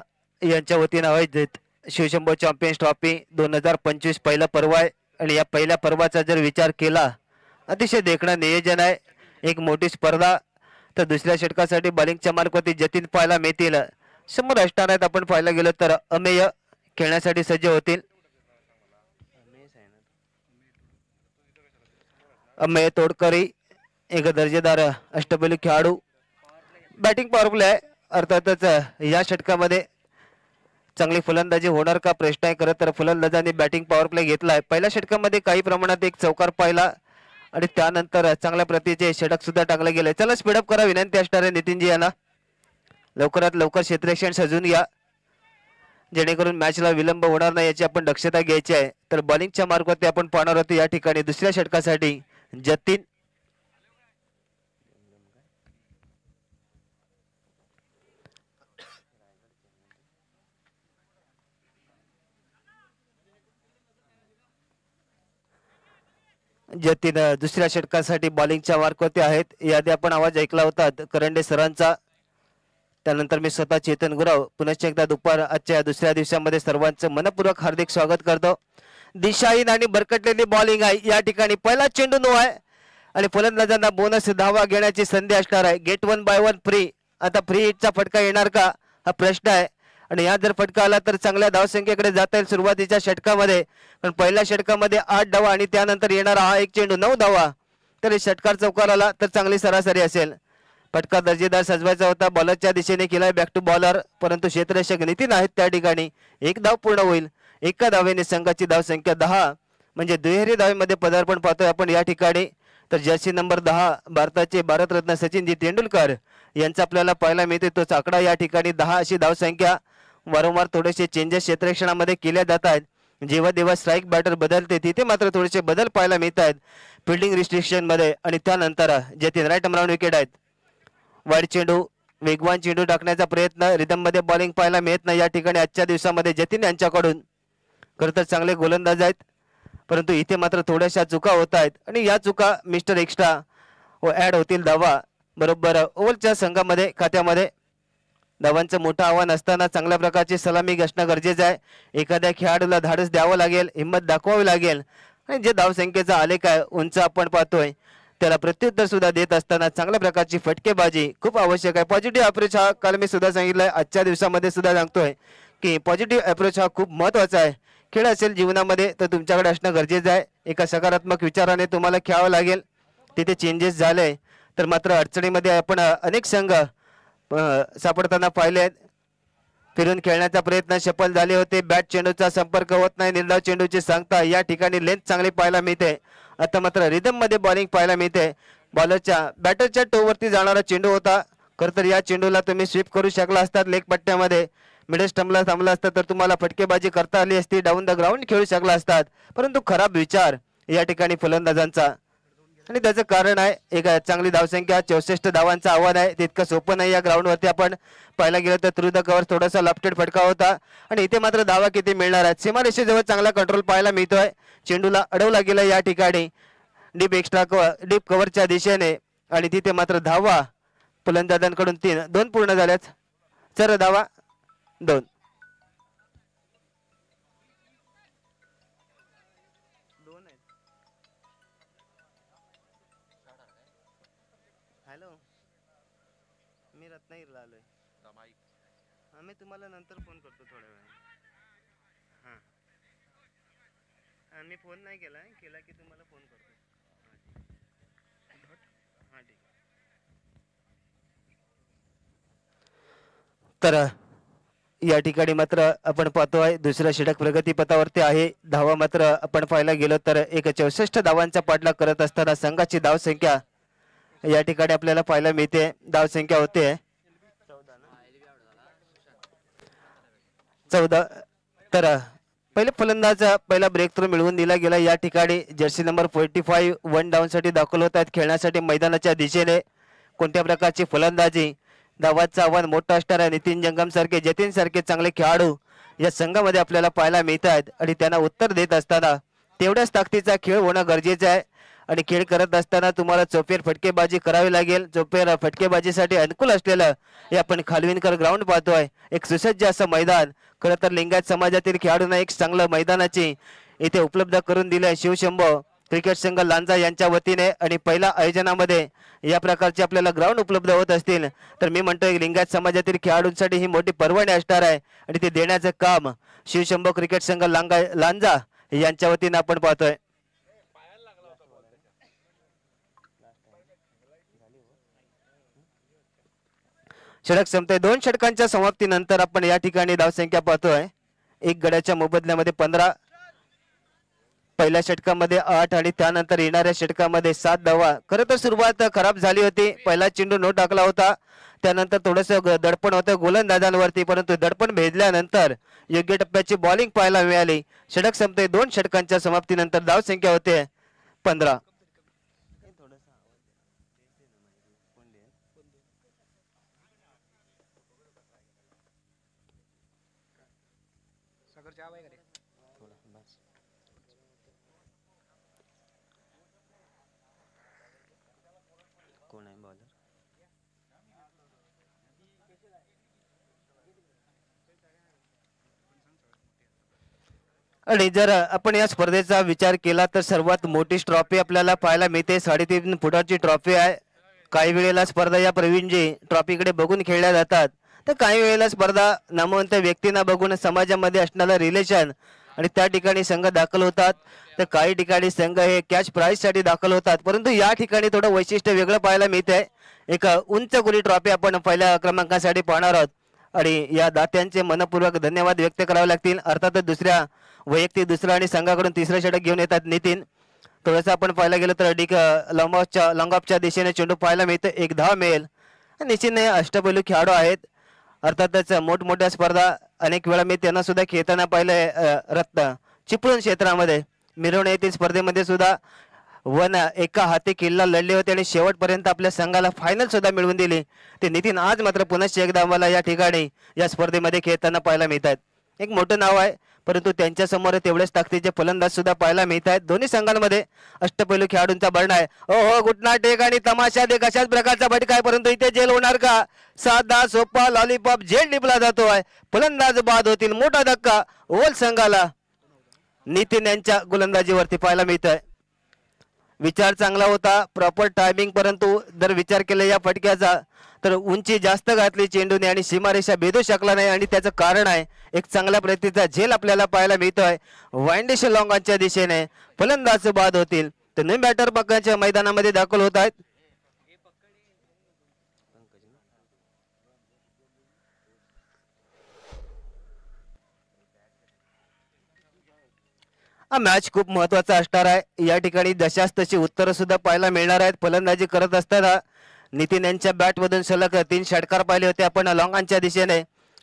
यांच्या वतीने आयोजित शिवशंभो चॅम्पियन्स ट्रॉफी 2025 पहिला पर्व आहे. आणि या पहिल्या पर्वाचा जर विचार केला, अतिशय देखणं नियोजन आहे. एक मोठी स्पर्धा. तर दुसऱ्या षटकासाठी बॉलिंगच्या मार्गावरती जतीन पाहायला मिळतील. समोर असणार आहेत आपण पाहायला गेलो तर अमेय खेळण्यासाठी सज्ज होतील. अमेय तोडकरी एक दर्जेदार अष्टबैलू खेळाडू. बॅटिंग पॉवर प्ले आहे. अर्थातच या षटकामध्ये चांगली फलंदाजी होणार का प्रश्न आहे. खरं तर फलंदाजांनी बॅटिंग पॉवर प्ले घेतलाय. पहिल्या षटकामध्ये काही प्रमाणात एक चौकार पाहिला आणि त्यानंतर चांगल्या प्रतीचे षटक सुद्धा टाकले गेले. चला स्पीडअप करा विनंती असणार आहे नितीनजी यांना. लवकरात लवकर क्षेत्ररक्षण सजून घ्या, जेणेकरून मॅचला विलंब होणार नाही याची आपण दक्षता घ्यायची आहे. तर बॉलिंगच्या मार्गावरती आपण पाहणार आहोत या ठिकाणी दुसऱ्या षटकासाठी जतीन. जतीन दुसऱ्या षटकासाठी बॉलिंगच्या मार्गावरती आहेत. याआधी आपण आवाज ऐकला होता करंडे सरांचा, त्यानंतर मी स्वतः चेतन गुराव. पुनश्च एकदा दुपार आजच्या दुसऱ्या दिवसामध्ये सर्वांचं मनपूर्वक हार्दिक स्वागत करतो. दिशाहीन आणि भरकटलेली बॉलिंग आहे या ठिकाणी. पहिला चेंडू नो आहे आणि फलंदाजांना बोनस धावा घेण्याची संधी असणार आहे. Get 1/1 free. आता फ्री हिटचा फटका येणार का हा प्रश्न आहे आणि या जर फटका आला तर चांगल्या धावसंख्येकडे जाता येईल सुरुवातीच्या षटकामध्ये. पण पहिल्या षटकामध्ये 8 धावा आणि त्यानंतर येणारा हा एक चेंडू 9 धावा. तर षटकार चौकार आला तर चांगली सरासरी असेल. फटका दर्जेदार सजवायचा होता. बॉलरच्या दिशेने केलाय बॅक टू बॉलर, परंतु क्षेत्ररक्षक नितीन आहेत त्या ठिकाणी. एक धाव पूर्ण होईल. एका धावेने संघाची धावसंख्या 10 म्हणजे दुहेरी धावेमध्ये पदार्पण पाहतोय आपण या ठिकाणी. तर जर्सी नंबर 10 भारताचे भारतरत्न सचिनजी तेंडुलकर यांचा आपल्याला पाहायला मिळते. तोच आकडा या ठिकाणी 10 अशी धावसंख्या. वारंवार थोडेसे चेंजेस क्षेत्ररक्षणामध्ये केल्या जात आहेत. जेव्हा जेव्हा स्ट्राईक बॅटर बदलते तिथे मात्र थोडेसे बदल पाहायला मिळत आहेत फिल्डिंग रिस्ट्रिक्शन मध्ये. आणि त्यानंतर जतीन राईट अमराऊंड विकेट आहेत. वाईड चेंडू, वेगवान चेंडू टाकण्याचा प्रयत्न, रिदम मध्ये बॉलिंग पाहायला मिळत नाही या ठिकाणी आजच्या दिवसामध्ये जतीन यांच्याकडून. खरं तर चांगले गोलंदाज आहेत, परंतु इथे मात्र थोड्याशा चुका होत आहेत आणि या चुका मिस्टर एक्स्ट्रा व ऍड होतील धावा बरोबर ओव्हरच्या संघामध्ये खात्यामध्ये. धावांचं मोठं आव्हान असताना चांगल्या प्रकारची सलामी असणं गरजेचं आहे. एखाद्या खेळाडूला धाडस द्यावं लागेल, हिंमत दाखवावी लागेल आणि जे धावसंख्येचा आलेख आहे उंच आपण पाहतोय त्याला प्रत्युत्तर सुद्धा देत असताना चांगल्या प्रकारची फटकेबाजी खूप आवश्यक आहे. पॉझिटिव्ह अप्रोच हा काल मी सुद्धा सांगितलंय, आजच्या दिवसामध्ये सुद्धा सांगतोय की पॉझिटिव्ह अप्रोच हा खूप महत्वाचा आहे. खेळ असेल जीवनामध्ये तर तुमच्याकडे असणं गरजेचं आहे. एका सकारात्मक विचाराने तुम्हाला खेळावं लागेल. तिथे चेंजेस झाले तर मात्र अडचणीमध्ये आपण अनेक संघ सापडताना पाहिले आहेत. फिरून खेळण्याचा प्रयत्न सफल झाले होते. बॅट चेंडूचा संपर्क होत नाही. निर्धाव चेंडूची सांगता या ठिकाणी लेंथ चांगली पाहायला मिळते. आता मात्र रिदम मध्ये बॉलिंग पाहायला मिळते. बॉलरच्या बॅटरच्या टोवरती जाणारा चेंडू होता. खरं तर या चेंडूला तुम्ही स्वीप करू शकला असतात लेग पट्ट्यामध्ये. मिडल स्टंपला थांबला असता तर तुम्हाला फटकेबाजी करता आली असती. डाऊन द ग्राउंड खेळू शकला असतात, परंतु खराब विचार या ठिकाणी फलंदाजांचा. आणि त्याचं कारण आहे एक चांगली धावसंख्या, 64 धावांचं आव्हान आहे. तितकं सोपं नाही या ग्राउंडवरती. आपण पाहायला गेलं तर थ्रू द कव्हर थोडासा लॉफ्टेड फटका होता आणि इथे मात्र धावा किती मिळणार आहेत. सीमारेषेजवळ चांगला कंट्रोल पाहायला मिळतोय. चेंडूला अडवला गेला या ठिकाणी डीप कव्हरच्या दिशेने आणि तिथे मात्र धावा फलंदाजांकडून 2 पूर्ण झाल्यात. सर धावा 2. हॅलो, मी रत्नागिरीला आलोय. मी तुम्हाला नंतर फोन करतो थोड्या वेळाने. हां, मी फोन नाही केला की तुम्हाला फोन करतो. हां ठीक. तर या ठिकाणी मात्र आपण पाहतोय दुसरा षटक प्रगतीपथावरती आहे. धावा मात्र आपण पाहायला गेलो तर एक 64 धावांचा पाठलाग करत असताना संघाची धावसंख्या या ठिकाणी आपल्याला पाहायला मिळते. धावसंख्या होते 14. तर पहिले फलंदाज पहिला ब्रेक थ्रू मिळवून दिला गेला या ठिकाणी. जर्सी नंबर 45 1 डाऊन साठी दाखल होत आहेत खेळण्यासाठी मैदानाच्या दिशेने. कोणत्या प्रकारची फलंदाजी, धावांचं आव्हान मोठं असणार आहे. नितीन जंगम सारखे, जतीन सारखे चांगले खेळाडू या संघामध्ये आपल्याला पाहायला मिळत आहेत आणि त्यांना उत्तर देत असताना तेवढ्याच ताकदीचा खेळ होणं गरजेचं आहे. आणि खेळ करत असताना तुम्हाला चौफेर फटकेबाजी करावी लागेल. चौफेर फटकेबाजीसाठी अनुकूल असलेलं हे आपण खालविनकर ग्राउंड पाहतोय. एक सुसज्ज असं मैदान. खरं तर लिंगायत समाजातील खेळाडूंना एक चांगलं मैदानाची इथे उपलब्ध करून दिलं आहे शिवशंभो क्रिकेट संघ लांजा यांच्या वतीने. आणि पहिल्या आयोजनामध्ये या प्रकारचे आपल्याला ग्राउंड उपलब्ध होत असतील तर मी म्हणतोय लिंगायत समाजातील खेळाडूंसाठी ही मोठी पर्वणी असणार आहे आणि ते देण्याचं काम शिवशंभो क्रिकेट संघ लांजा यांच्या वतीने आपण पाहतोय. षटक संपते. 2 षटकांच्या समाप्तीनंतर आपण या ठिकाणी धावसंख्या पाहतोय. एक गड्याच्या मोबदल्यामध्ये 15, पहिल्या षटकामध्ये 8 आणि त्यानंतर येणाऱ्या षटकामध्ये 7 धावा. खरं तर सुरुवात खराब झाली होती. पहिला चेंडू नो टाकला होता, त्यानंतर थोडंसं दडपण होतं गोलंदाजांवरती, परंतु दडपण भेदल्यानंतर योग्य टप्प्याची बॉलिंग पाहायला मिळाली. षटक संपते. 2 षटकांच्या समाप्तीनंतर धावसंख्या होते 15. कोण आहे बॉलर? आणि जर आपण या स्पर्धेचा विचार केला तर सर्वात मोठी ट्रॉफी आपल्याला पाहायला मिळते. 3.5 फुटाची ट्रॉफी आहे. काही वेळेला स्पर्धा या प्रवीणजी ट्रॉफीकडे बघून खेळल्या जातात, तर काही वेळेला स्पर्धा नामवंत व्यक्तींना बघून समाजामध्ये असणारं रिलेशन आणि त्या ठिकाणी संघ दाखल होतात. तर काही ठिकाणी संघ हे कॅश प्राईजसाठी दाखल होतात, परंतु या ठिकाणी थोडं वैशिष्ट्य वेगळं पाहायला मिळतंय. एक उंच गुली ट्रॉफी आपण पहिल्या क्रमांकासाठी पाहणार आहोत आणि या दात्यांचे मनपूर्वक धन्यवाद व्यक्त करावे लागतील. अर्थातच दुसऱ्या वैयक्तिक दुसरा आणि संघाकडून तिसरं षटक घेऊन येतात नितीन. थोडंसं आपण पाहायला गेलं तर अधिक लॉंग ऑफच्या दिशेने चेंडू पाहायला मिळतं. एक धाव मिळेल. निश्चितने अष्टपैलू खेळाडू आहेत. अर्थातच मोठमोठ्या स्पर्धा अनेक वेळा मी त्यांना सुद्धा खेळताना पाहिलंय. रत्न चिपळूण क्षेत्रामध्ये मिरवणे येथील स्पर्धेमध्ये सुद्धा एका हाती किल्ला लढले होते आणि शेवटपर्यंत आपल्या संघाला फायनल सुद्धा मिळवून दिली. ते नितीन आज मात्र पुन्हा एकदा आम्हाला या ठिकाणी या स्पर्धेमध्ये खेळताना पाहायला मिळतात. एक मोठं नाव आहे, परंतु त्यांच्या समोर तेवढेच ताकदीचे फलंदाज सुद्धा पाहायला मिळत आहेत. दोन्ही संघांमध्ये अष्टपैलू खेळाडूंचा बळणा आहे. हो गुटना टेक आणि तमाशा देख अशाच प्रकारचा फटका आहे, परंतु इथे जेल होणार का? साधा सोपा लॉलीपॉप जेल टिपला जातो आहे. फलंदाज बाद होतील. मोठा धक्का ओल संघाला नितीन यांच्या गोलंदाजीवरती पाहायला मिळत आहे. विचार चांगला होता, प्रॉपर टायमिंग, परंतु जर विचार केला या फटक्याचा तर उंची जास्त घातली चेंडूने आणि सीमारेषा भेदू शकला नाही आणि त्याचं कारण आहे एक चांगल्या प्रतीचा झेल आपल्याला पाहायला मिळतोय. वाइंडिश लॉंगांच्या दिशेने फलंदाज बाद होतील. तर नवीन बॅटर पक्काच्या मैदानामध्ये दाखल होत आहेत. हा मॅच खूप महत्वाचा असणार आहे. या ठिकाणी जशास तशी उत्तरं सुद्धा पाहायला मिळणार आहेत. फलंदाजी करत असताना नितीन यांच्या बॅट मधून सलग 3 षटकार पाहिले होते आपण लॉंगांच्या दिशेने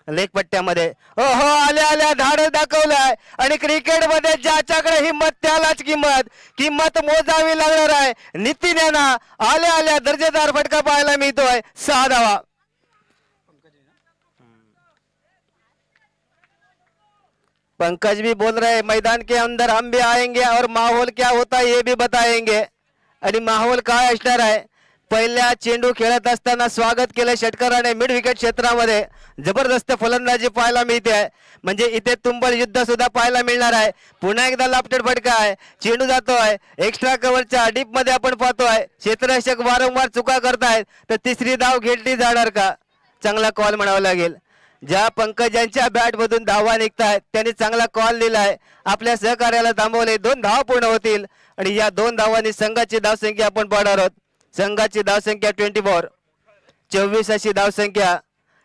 लेग पट्ट्यामध्ये. हो आल्या आल्या धाड दाखवलाय आणि क्रिकेट मध्ये ज्याच्याकडे हिंमत त्यालाच किंमत मोजावी लागणार आहे. नितीन यांना आल्या आल्या दर्जेदार फटका पाहायला मिळतोय. 6 धावा. पंकज भी बोल रहे मैदान के अंदर हम भी आएंगे और माहौल क्या होता है ये भी बताएंगे. आणि माहौल काय असणार आहे? पहिल्या चेंडू खेळत असताना स्वागत केलं षटकाराने मिड विकेट क्षेत्रामध्ये. जबरदस्त फलंदाजी पाहायला मिळते आहे. म्हणजे इथे तुंबळ युद्ध सुद्धा पाहायला मिळणार आहे. पुन्हा एकदा लापटेड फटका आहे. चेंडू जातोय एक्स्ट्रा कव्हरच्या डीप मध्ये आपण पाहतोय. क्षेत्ररक्षक वारंवार चुका करतायत, तर तिसरी धाव घेतली जाणार का? चांगला कॉल म्हणावा लागेल. ज्या पंकजांच्या बॅट मधून धावा निघतायत त्यांनी चांगला कॉल दिलाय. आपल्या सहकार्याला थांबवले. 2 धावा पूर्ण होतील आणि या 2 धावांनी संघाची धावसंख्या आपण पाहणार आहोत. संघाची धावसंख्या 24 अशी धावसंख्या.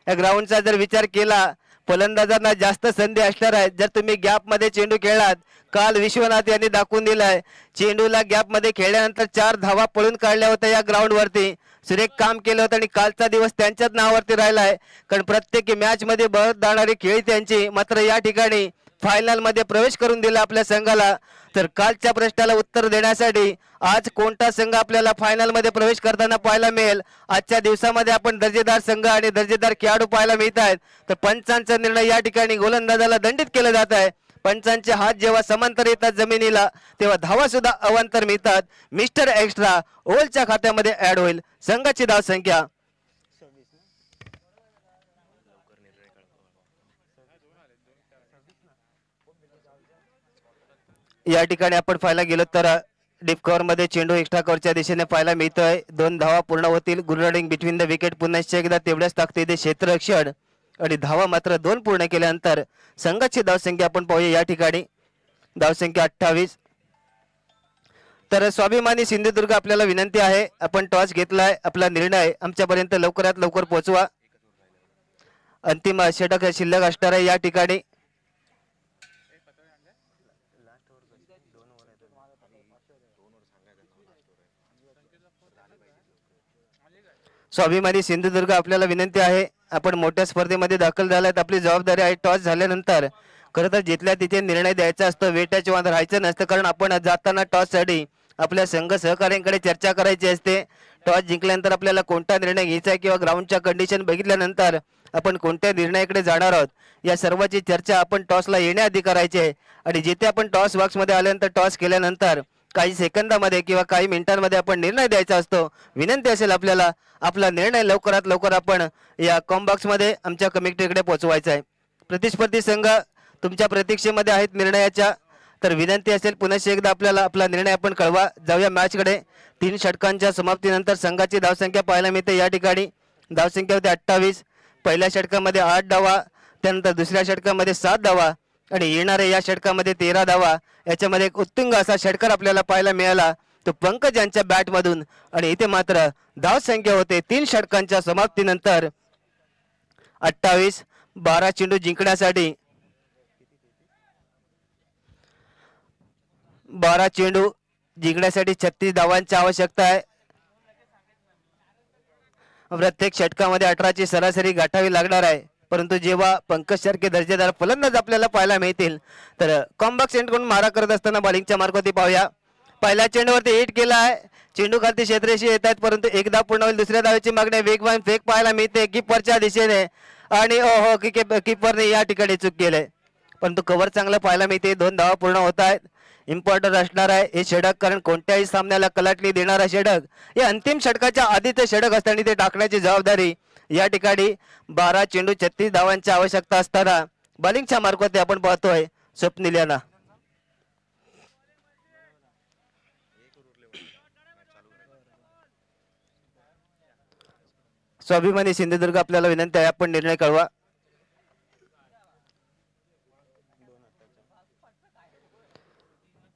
या ग्राउंडचा जर विचार केला फलंदाजांना जास्त संधी असणार आहेत. जर तुम्ही गॅप मध्ये चेंडू खेळलात, काल विश्वनाथ यांनी दाखवून दिलाय. चेंडूला गॅप मध्ये खेळल्यानंतर 4 धावा पळून काढल्या होत्या या ग्राउंड वरती. सुरेख काम केलं होतं आणि कालचा दिवस त्यांच्याच नावावरती राहिलाय. कारण प्रत्येक मॅच मध्ये बळत जाणारी खेळी त्यांची, मात्र या ठिकाणी फायनल मध्ये प्रवेश करून दिला आपल्या संघाला. तर कालच्या प्रश्नाला उत्तर देण्यासाठी आज कोणता संघ आपल्याला फायनल मध्ये प्रवेश करताना पाहायला मिळेल. आजच्या दिवसामध्ये आपण दर्जेदार संघ आणि दर्जेदार खेळाडू पाहायला मिळत आहेत. तर पंचांचा निर्णय या ठिकाणी गोलंदाजाला दंडित केला जात आहे. पंचांचे हात जेव्हा समांतर येतात जमिनीला तेव्हा धावा सुद्धा अवांतर मिळतात. मिस्टर एक्स्ट्रा ओव्हलच्या खात्यामध्ये ऍड होईल. संघाची धावसंख्या या ठिकाणी आपण पाहायला गेलो तर डीप कव्हर मध्ये चेंडू एक्स्ट्रा कव्हरच्या दिशेने पाहायला मिळतोय. 2 धावा पूर्ण होतील. गुररडिंग बिटवीन द विकेट. पुन्हा एकदा तेवढ्याच ताकदीने क्षेत्ररक्षण आणि धावा मात्र 2 पूर्ण केल्यानंतर संघाची धावसंख्या आपण पाहूया. या ठिकाणी धावसंख्या 28. तर स्वाभिमानी सिंधुदुर्ग आपल्याला विनंती आहे, आपण टॉस घेतलाय, आपला निर्णय आमच्यापर्यंत लवकरात लवकर पोहोचवा. अंतिम षटक शिल्लक असणार आहे या ठिकाणी. स्वाभिमानी सिंधुदुर्ग आपल्याला विनंती आहे, आपण मोठ्या स्पर्धेमध्ये दाखल झालात. आपली जबाबदारी आहे टॉस झाल्यानंतर खरं तर जिथल्या तिथे निर्णय द्यायचा असतो. वेटाच्या वाद राहायचं नसतं. कारण आपण जाताना टॉस साठी आपल्या संघ सहकार्यांकडे चर्चा करायची असते. टॉस जिंकल्यानंतर आपल्याला कोणता निर्णय घ्यायचा आहे किंवा ग्राउंडच्या कंडिशन बघितल्यानंतर आपण कोणत्या निर्णयाकडे जाणार आहोत या सर्वांची चर्चा आपण टॉसला येण्याआधी करायची आहे. आणि जिथे आपण टॉस बॉक्समध्ये आल्यानंतर टॉस केल्यानंतर काही सेकंदामध्ये किंवा काही मिनिटांमध्ये आपण निर्णय द्यायचा असतो. विनंती असेल आपल्याला आपला निर्णय लवकरात लवकर आपण या कॉम्बॉक्स मध्ये आमच्या कमिटीकडे पोहोचवायचा आहे. प्रतिस्पर्धी संघ तुमच्या प्रतीक्षेमध्ये आहेत निर्णयाच्या. तर विनंती असेल पुन्हा एकदा आपल्याला आपला निर्णय आपण कळवा. जाऊया मॅचकडे. 3 षटकांच्या समाप्तीनंतर संघाची धावसंख्या पाहायला मिळते. या ठिकाणी धावसंख्या होती 28. पहिल्या षटकामध्ये 8 धावा, त्यानंतर दुसऱ्या षटकामध्ये 7 धावा आणि येणाऱ्या या षटकामध्ये 13 धावा. याच्यामध्ये एक उत्तुंग असा षटकार आपल्याला पाहायला मिळाला तो पंकज यांच्या बॅटमधून. आणि इथे मात्र धावसंख्या होते 3 षटकांच्या समाप्तीनंतर 28. 12 चेंडू जिंकण्यासाठी 12 चेंडू जिंकण्यासाठी 36 धावांची आवश्यकता आहे. प्रत्येक षटकामध्ये 18ची सरासरी गाठावी लागणार आहे. परंतु जेव्हा पंकज सारखे दर्जेदार फलंदाज आपल्याला पाहायला मिळतील तर कॉम्बॅक सेंटकडून मारा करत असताना बॉलिंगच्या मार्गावरती पाहूया. पहिल्या चेंडूवरती हिट केला आहे. चेंडू खालती क्षेत्रेशी येत आहेत परंतु एक धाव पूर्ण होईल. दुसऱ्या धावेची मागणी वेगवान फेक पाहायला मिळते कीपरच्या दिशेने आणि ओहो कीपरने या ठिकाणी चूक केले परंतु कव्हर चांगलं पाहायला मिळते. 2 धावा पूर्ण होत आहेत. इम्पॉर्टंट असणार आहे हे षटक कारण कोणत्याही सामन्याला कलाटणी देणारा षटक हे अंतिम षटकाच्या आधीचे षटक असताना ते टाकण्याची जबाबदारी या ठिकाणी. 12 चेंडू 36 धावांची आवश्यकता असताना बॉलिंगच्या मार्गावरती आपण पाहतोय स्वप्नील यांना. स्वाभिमानी सिंधुदुर्ग आपल्याला विनंती आहे आपण निर्णय कळवा.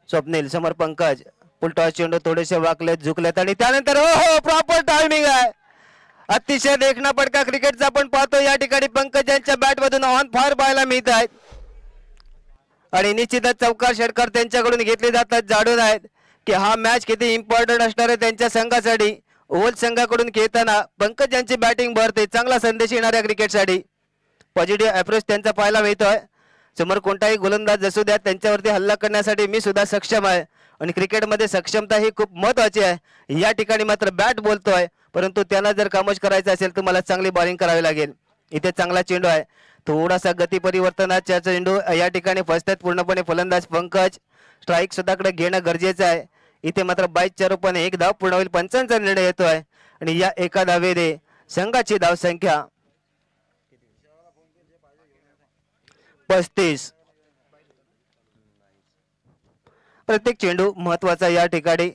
स्वप्नील समोर पंकज. पुलटॉस चेंडू थोडेसे वाकलेत झुकलेत आणि त्यानंतर हो प्रॉपर टायमिंग आहे. अतिशय देखणा पडका क्रिकेटचा आपण पाहतो या ठिकाणी पंकज यांच्या बॅटमधून ऑन फायर पाहायला मिळत आहेत आणि निश्चितच चौकार षटकार त्यांच्याकडून घेतले जातात. जाणून आहेत की हा मॅच किती इम्पॉर्टंट असणार आहे त्यांच्या संघासाठी. ओव्हल संघाकडून खेळताना पंकज यांची बॅटिंग भरते. चांगला संदेश येणाऱ्या क्रिकेटसाठी पॉझिटिव्ह अप्रोच त्यांचा पाहायला मिळतोय. समोर कोणताही गोलंदाज असू द्या त्यांच्यावरती हल्ला करण्यासाठी मी सुद्धा सक्षम आहे आणि क्रिकेटमध्ये सक्षमता ही खूप महत्वाची आहे. या ठिकाणी मात्र बॅट बोलतोय परंतु त्यांना जर कामच करायचं असेल तर मला चांगली बॉलिंग करावी लागेल. इथे चांगला चेंडू आहे. थोडासा गती परिवर्तनाचा चेंडू या ठिकाणी फसतात पूर्णपणे फलंदाज पंकज. स्ट्राईक स्वतःकडे घेणं गरजेचं आहे. इथे मात्र 22च्या रूपाने 1 धाव पूर्ण होईल. पंचांचा निर्णय येतोय आणि या एका धावेने संघाची धावसंख्या 35. प्रत्येक चेंडू महत्वाचा या ठिकाणी.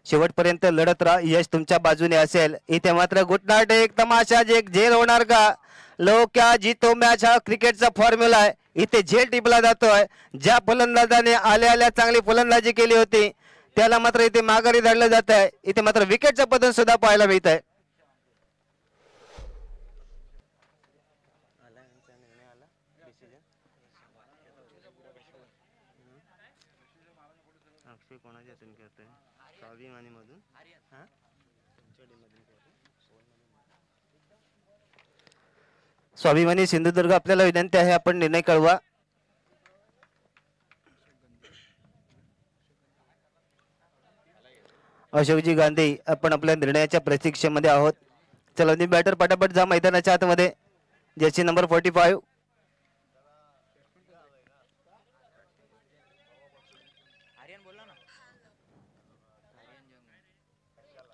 शेवटपर्यंत लढत राहा. यश तुमच्या बाजूने असेल. इथे मात्र गुटनाट एक तमाशा एक झेल होणार का. लो क्या जीतो मॅच हा क्रिकेटचा फॉर्म्युला आहे. इथे झेल टिपला जातोय. ज्या फलंदाजाने आल्या चांगली फलंदाजी केली होती त्याला मात्र इथे माघारी धाडलं जात आहे. इथे मात्र विकेटचं पतन सुद्धा पाहायला मिळत आहे. स्वाभिमानी सिंधुदुर्ग आपल्याला विनंती आहे आपण निर्णय कळवा. अशोकजी गांधी आपण आपल्या निर्णयाच्या प्रतीक्षेमध्ये आहोत. चला बॅटर पटापट जा मैदानाच्या आतमध्ये. Jersey number 45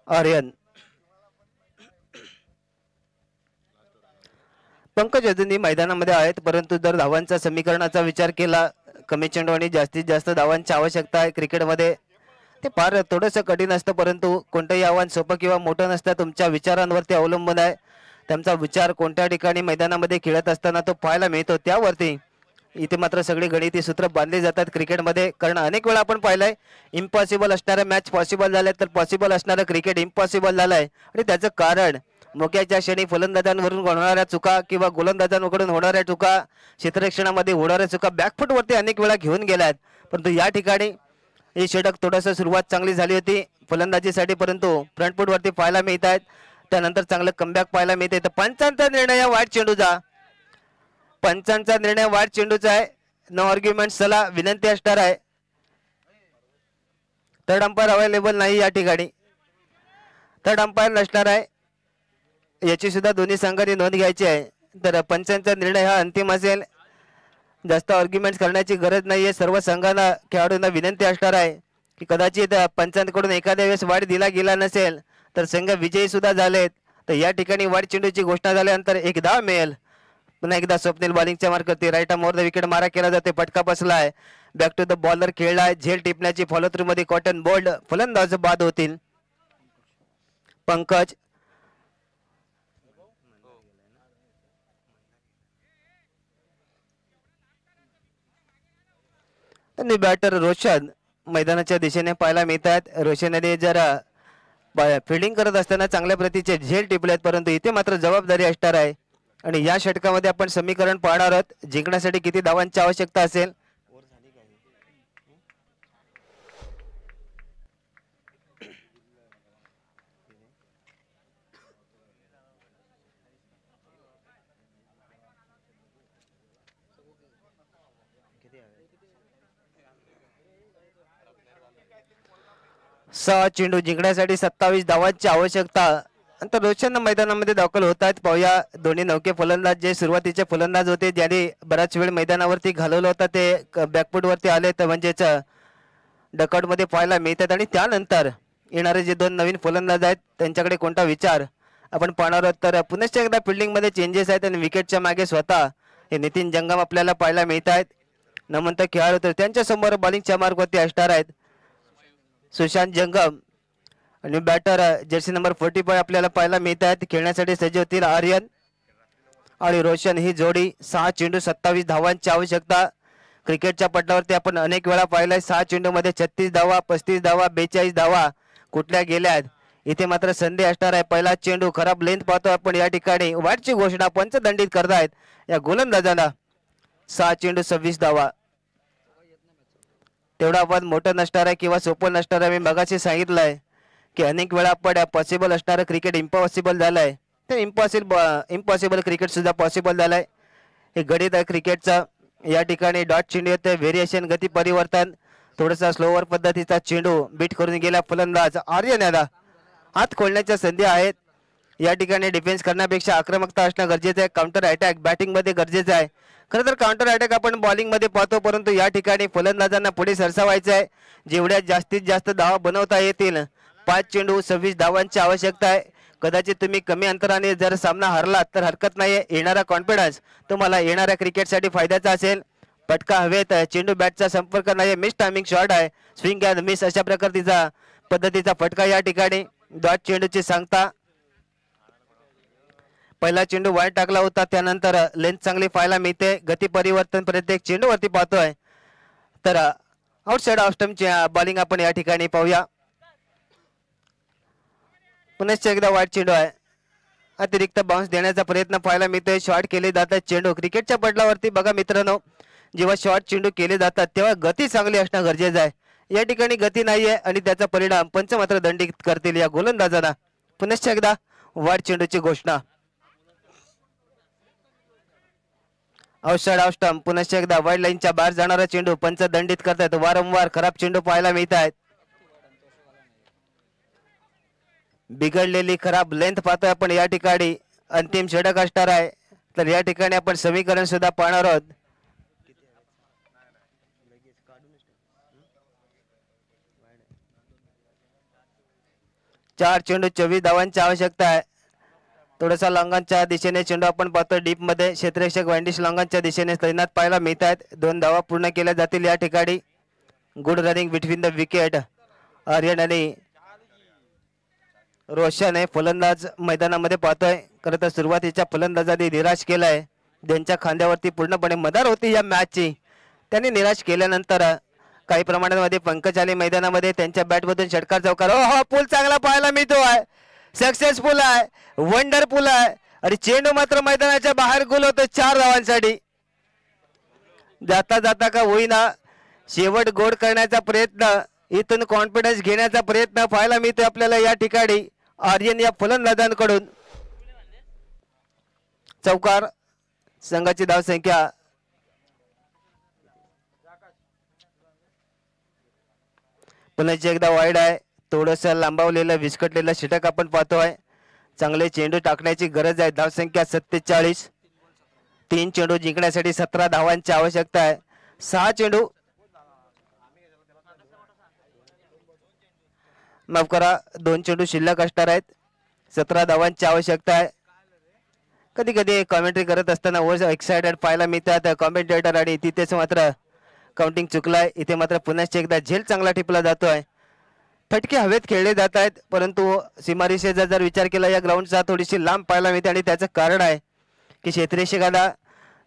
Aryan. पंकज अजूनही मैदानामध्ये आहेत परंतु जर धावांचा समीकरणाचा विचार केला कमी चेंडू आणि जास्तीत जास्त धावांची आवश्यकता आहे क्रिकेटमध्ये. ते फार थोडंसं कठीण असतं परंतु कोणतंही आव्हान सोपं किंवा मोठं नसतं. तुमच्या विचारांवरती अवलंबून आहे. त्यांचा विचार कोणत्या ठिकाणी मैदानामध्ये खेळत असताना तो पाहायला मिळतो त्यावरती. इथे मात्र सगळी गणिती सूत्र बांधली जातात क्रिकेटमध्ये कारण अनेक वेळा आपण पाहिलंय इम्पॉसिबल असणाऱ्या मॅच पॉसिबल झाल्या तर पॉसिबल असणारं क्रिकेट इम्पॉसिबल झालंय. आणि त्याचं कारण मोक्याच्या क्षणी फलंदाजांवरून होणाऱ्या चुका किंवा गोलंदाजांकडून होणाऱ्या चुका, क्षेत्ररक्षणामध्ये होणाऱ्या चुका बॅकफुटवरती अनेक वेळा घेऊन गेल्यात. परंतु या ठिकाणी हे षटक थोडंसं सुरुवात चांगली झाली होती फलंदाजीसाठी परंतु फ्रंटफुट वरती पाहायला मिळत आहेत. त्यानंतर चांगलं कमबॅक पाहायला मिळते. तर पंचांचा निर्णय या वाईट चेंडूचा. पंचांचा निर्णय वाईट चेंडूचा आहे. No argument. चला विनंती असणार आहे. थर्ड अंपायर अवेलेबल नाही या ठिकाणी. थर्ड अंपायर नसणार आहे याची सुद्धा दोन्ही संघांनी नोंद घ्यायची आहे. तर पंचांचा निर्णय हा अंतिम असेल. जास्त आर्ग्युमेंट करण्याची गरज नाहीये. सर्व संघांना खेळाडूंना विनंती असणार आहे की कदाचित पंचांकडून एखाद्या वेळेस वाढ दिला गेला नसेल तर संघ विजयी सुद्धा झालेत. तर या ठिकाणी वाढ चेंडूची घोषणा झाल्यानंतर 1 धाव मिळेल. पुन्हा एकदा स्वप्नील बॉलिंगच्या मार्गावरती right arm over the wicket मारा केला जाते. फटका बसलाय. बॅक टू द बॉलर खेळलाय. झेल टिपण्याची फॉलो थ्रू मध्ये कॉटन बोल्ड, फलंदाज बाद होतील. पंकज आणि बॅटर रोशन मैदानाच्या दिशेने पाहायला मिळतात. रोशनने जरा फिल्डिंग करत असताना चांगल्या प्रतीचे झेल टिपलेत, परंतु इथे मात्र जबाबदारी असणार आहे. आणि या षटकामध्ये आपण समीकरण पाहणार आहोत. जिंकण्यासाठी किती धावांची आवश्यकता असेल. सहा चेंडू जिंकण्यासाठी 27 धावांची आवश्यकता. नंतर रोशन मैदानामध्ये दाखल होत आहेत. पाहूया दोन्ही नौके फलंदाज जे सुरुवातीचे फलंदाज होते, ज्यांनी बराच वेळ मैदानावरती घालवला होता, ते बॅकफूट वरती आले, तर म्हणजेच डकआउट मध्ये पाहायला मिळतात. आणि त्यानंतर येणारे जे दोन नवीन फलंदाज आहेत त्यांच्याकडे कोणता विचार आपण पाहणार आहोत. तर पुनश्च एकदा फिल्डिंग मध्ये चेंजेस आहेत आणि विकेटच्या मागे स्वतः हे नितीन जंगम आपल्याला पाहायला मिळत आहेत. नमंत खेळाडू तर त्यांच्या समोर बॉलिंगच्या मार्गवरती असणार आहेत. सुशांत जंगम आणि बॅटर जर्सी नंबर 45 आपल्याला पाहायला मिळत आहेत. खेळण्यासाठी सज्ज होतील आर्यन आणि रोशन ही जोडी. 6 चेंडू 27 धावांची आवश्यकता. क्रिकेटच्या पटलावरती आपण अनेक वेळा पाहिलंय 6 चेंडू मध्ये 36 धावा, 35 धावा, 42 धावा कुठल्या गेल्यात. इथे मात्र संधी असणार आहे. पहिला चेंडू खराब लेंथ पाहतो आपण या ठिकाणी. वाईटची घोषणा पंच दंडित करतायत या गोलंदाजाला. 6 चेंडू 26 धावा. तेवढा आपण मोठं नसणार आहे किंवा सोपं नसणार आहे. मी मगाशी सांगितलंय की अनेक वेळा आपण पॉसिबल असणारं क्रिकेट इम्पॉसिबल झालंय, तर इम्पॉसिबल क्रिकेट सुद्धा पॉसिबल झालंय. हे गणित आहे क्रिकेटचं. या ठिकाणी डॉट चेंडू येते, व्हेरिएशन, गती परिवर्तन, थोडासा स्लोवर पद्धतीचा चेंडू बीट करून गेला फलंदाज आर्यन याला. हात खोलण्याच्या संधी आहेत. या ठिकाणी डिफेन्स करण्यापेक्षा आक्रमकता असणं गरजेचं आहे. काउंटर अटॅक बॅटिंग मध्ये गरजेचं आहे. खरं तर काउंटर अटॅक आपण बॉलिंग मध्ये पाहतो, परंतु या ठिकाणी फलंदाजांना पुढे सरसावायचं आहे. जेवढ्या जास्तीत जास्त धावा बनवता येतील. 5 चेंडू 26 धावांची आवश्यकता आहे. कदाचित तुम्ही कमी अंतराने जर सामना हरलात तर हरकत नाहीये. येणारा कॉन्फिडन्स तुम्हाला येणाऱ्या क्रिकेटसाठी फायद्याचा असेल. पटका हवेत, चेंडू बॅटचा संपर्क नाही, मिस टायमिंग शॉट आहे, स्विंग अँड मिस अशा प्रकारचा पद्धतीचा फटका या ठिकाणी. डॉट चेंडूची सांगता. पहिला चेंडू वाईट टाकला होता, त्यानंतर लेंथ चांगली पाहायला मिळते. गती परिवर्तन प्रत्येक चेंडूवरती पाहतोय. तर आउटसाइड ऑफ स्टंपची बॉलिंग आपण या ठिकाणी पाहूया. पुनश्च एकदा वाईट चेंडू आहे. अतिरिक्त बाउन्स देण्याचा प्रयत्न पाहायला मिळतोय. शॉट केले जातात चेंडू. क्रिकेटच्या पटलावरती बघा मित्रांनो, जेव्हा शॉट चेंडू केले जातात तेव्हा गती चांगली असणं गरजेचं आहे. या ठिकाणी गती नाहीये आणि त्याचा परिणाम पंच मात्र दंडित करतील या गोलंदाजांना. पुनश्च एकदा वाईट चेंडूची घोषणा. Outside off stump. पुनश्च एकदा वाईड लाईनच्या बाहेर जाणारा चेंडू पंच दंडित करतात. वारंवार खराब चेंडू पाहायला मिळत आहेत. बिघडलेली खराब लेंथ पाहतोय आपण या ठिकाणी. अंतिम षटक असणार आहे, तर या ठिकाणी आपण समीकरण सुद्धा पाहणार आहोत. चार चेंडू 24 धावांची आवश्यकता आहे. थोडासा लॉंगांच्या दिशेने चेंडू आपण पाहतो. डीप मध्ये क्षेत्ररक्षक वॅन्डिश लॉंगांच्या दिशेने तैनात पाहायला मिळत आहेत. 2 धावा पूर्ण केल्या जातील या ठिकाणी. Good running between the wicket. Aryan आणि रोशन हे फलंदाज मैदानामध्ये पाहतोय. खरं तर सुरुवातीच्या फलंदाजांनी निराश केलाय. त्यांच्या खांद्यावरती पूर्णपणे मदार होती या मॅचची. त्यांनी निराश केल्यानंतर काही प्रमाणामध्ये पंकज आले मैदानामध्ये. त्यांच्या बॅटमधून षटकार चौकार. हो, पूल चांगला पाहायला मिळतो आहे. सक्सेसफुल आहे, वंडरफुल आहे. आणि चेंडू मात्र मैदानाच्या बाहेर गोल होतो 4 धावांसाठी. जाता जाता का होईना शेवट गोड करण्याचा प्रयत्न, इथून कॉन्फिडन्स घेण्याचा प्रयत्न पाहायला मिळतो आपल्याला या ठिकाणी आर्यन या फलंदाजांकडून. चौकार. संघाची धावसंख्या पुन्हा एकदा वाईड आहे. थोडस लांबवलेलं विस्कटलेलं षटक आपण पाहतोय. चांगले चेंडू टाकण्याची गरज आहे. धावसंख्या 47. 3 चेंडू जिंकण्यासाठी 17 धावांची आवश्यकता आहे. 6 चेंडू माफ करा 2 चेंडू शिल्लक असणार आहेत. 17 धावांची आवश्यकता आहे. कधी कधी कॉमेंट्री करत असताना ओव्हर एक्साइटेड पाहायला मिळतात कॉमेंटेटर आणि तिथेच मात्र काउंटिंग चुकलाय. इथे मात्र पुन्हा एकदा झेल चांगला टिपला जातोय. फटके हवेत खेळले जात आहेत, परंतु सीमारेषेचा जर विचार केला या ग्राउंडचा थोडीशी लांब पाहायला मिळते आणि त्याचं कारण आहे की क्षेत्ररक्षकाला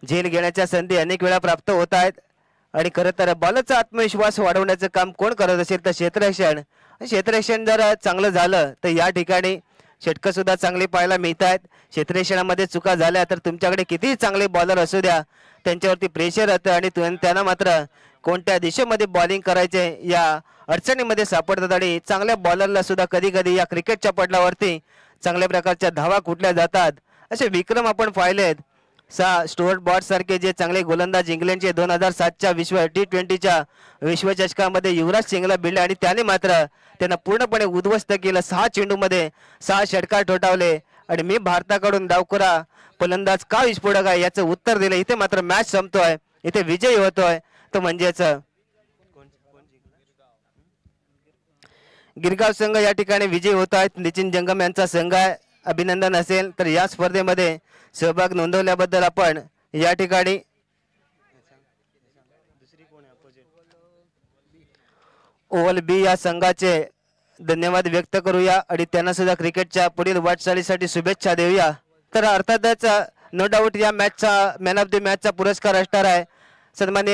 झेल घेण्याच्या संधी अनेक वेळा प्राप्त होत आहेत. आणि खरं तर बॉलरचा आत्मविश्वास वाढवण्याचं काम कोण करत असेल तर क्षेत्ररक्षण. क्षेत्ररक्षण जर चांगलं झालं तर या ठिकाणी षटकं सुद्धा चांगली पाहायला मिळत आहेत. क्षेत्ररक्षणामध्ये चुका झाल्या तर तुमच्याकडे कितीही चांगले बॉलर असू द्या, त्यांच्यावरती प्रेशर येतं आणि त्यांना मात्र कोणत्या दिशेमध्ये बॉलिंग करायचे या अडचणीमध्ये सापडतात. आणि चांगल्या बॉलरला सुद्धा कधी कधी या क्रिकेटच्या पटलावरती चांगल्या प्रकारच्या धावा कुठल्या जातात. असे विक्रम आपण पाहिलेत. स्टुअर्ट ब्रॉड सारखे जे चांगले गोलंदाज इंग्लंडचे 2007च्या T20च्या विश्वचषकामध्ये युवराज सिंगला भिडले आणि त्याने मात्र त्यांना पूर्णपणे उद्ध्वस्त केलं. 6 चेंडूमध्ये 6 षटकार ठोठावले. आणि मी भारताकडून डावखुरा फलंदाज का विस्फोटक आहे याचं उत्तर दिलं. इथे मात्र मॅच संपतोय, इथे विजयी होतोय तो म्हणजेच गिरगाव संघ या ठिकाणी विजयी होत आहेत. नितीन जंगम यांचा संघ आहे. अभिनंदन असेल तर या स्पर्धेमध्ये सहभाग नोंदवल्याबद्दल आपण या ठिकाणी ओव्हल बी या संघाचे धन्यवाद व्यक्त करूया आणि त्यांना सुद्धा क्रिकेटच्या पुढील वाटचालीसाठी शुभेच्छा देऊया. तर अर्थातच नो डाऊट या मॅचचा मॅन ऑफ द मॅचचा पुरस्कार असणार आहे. सन्माननीय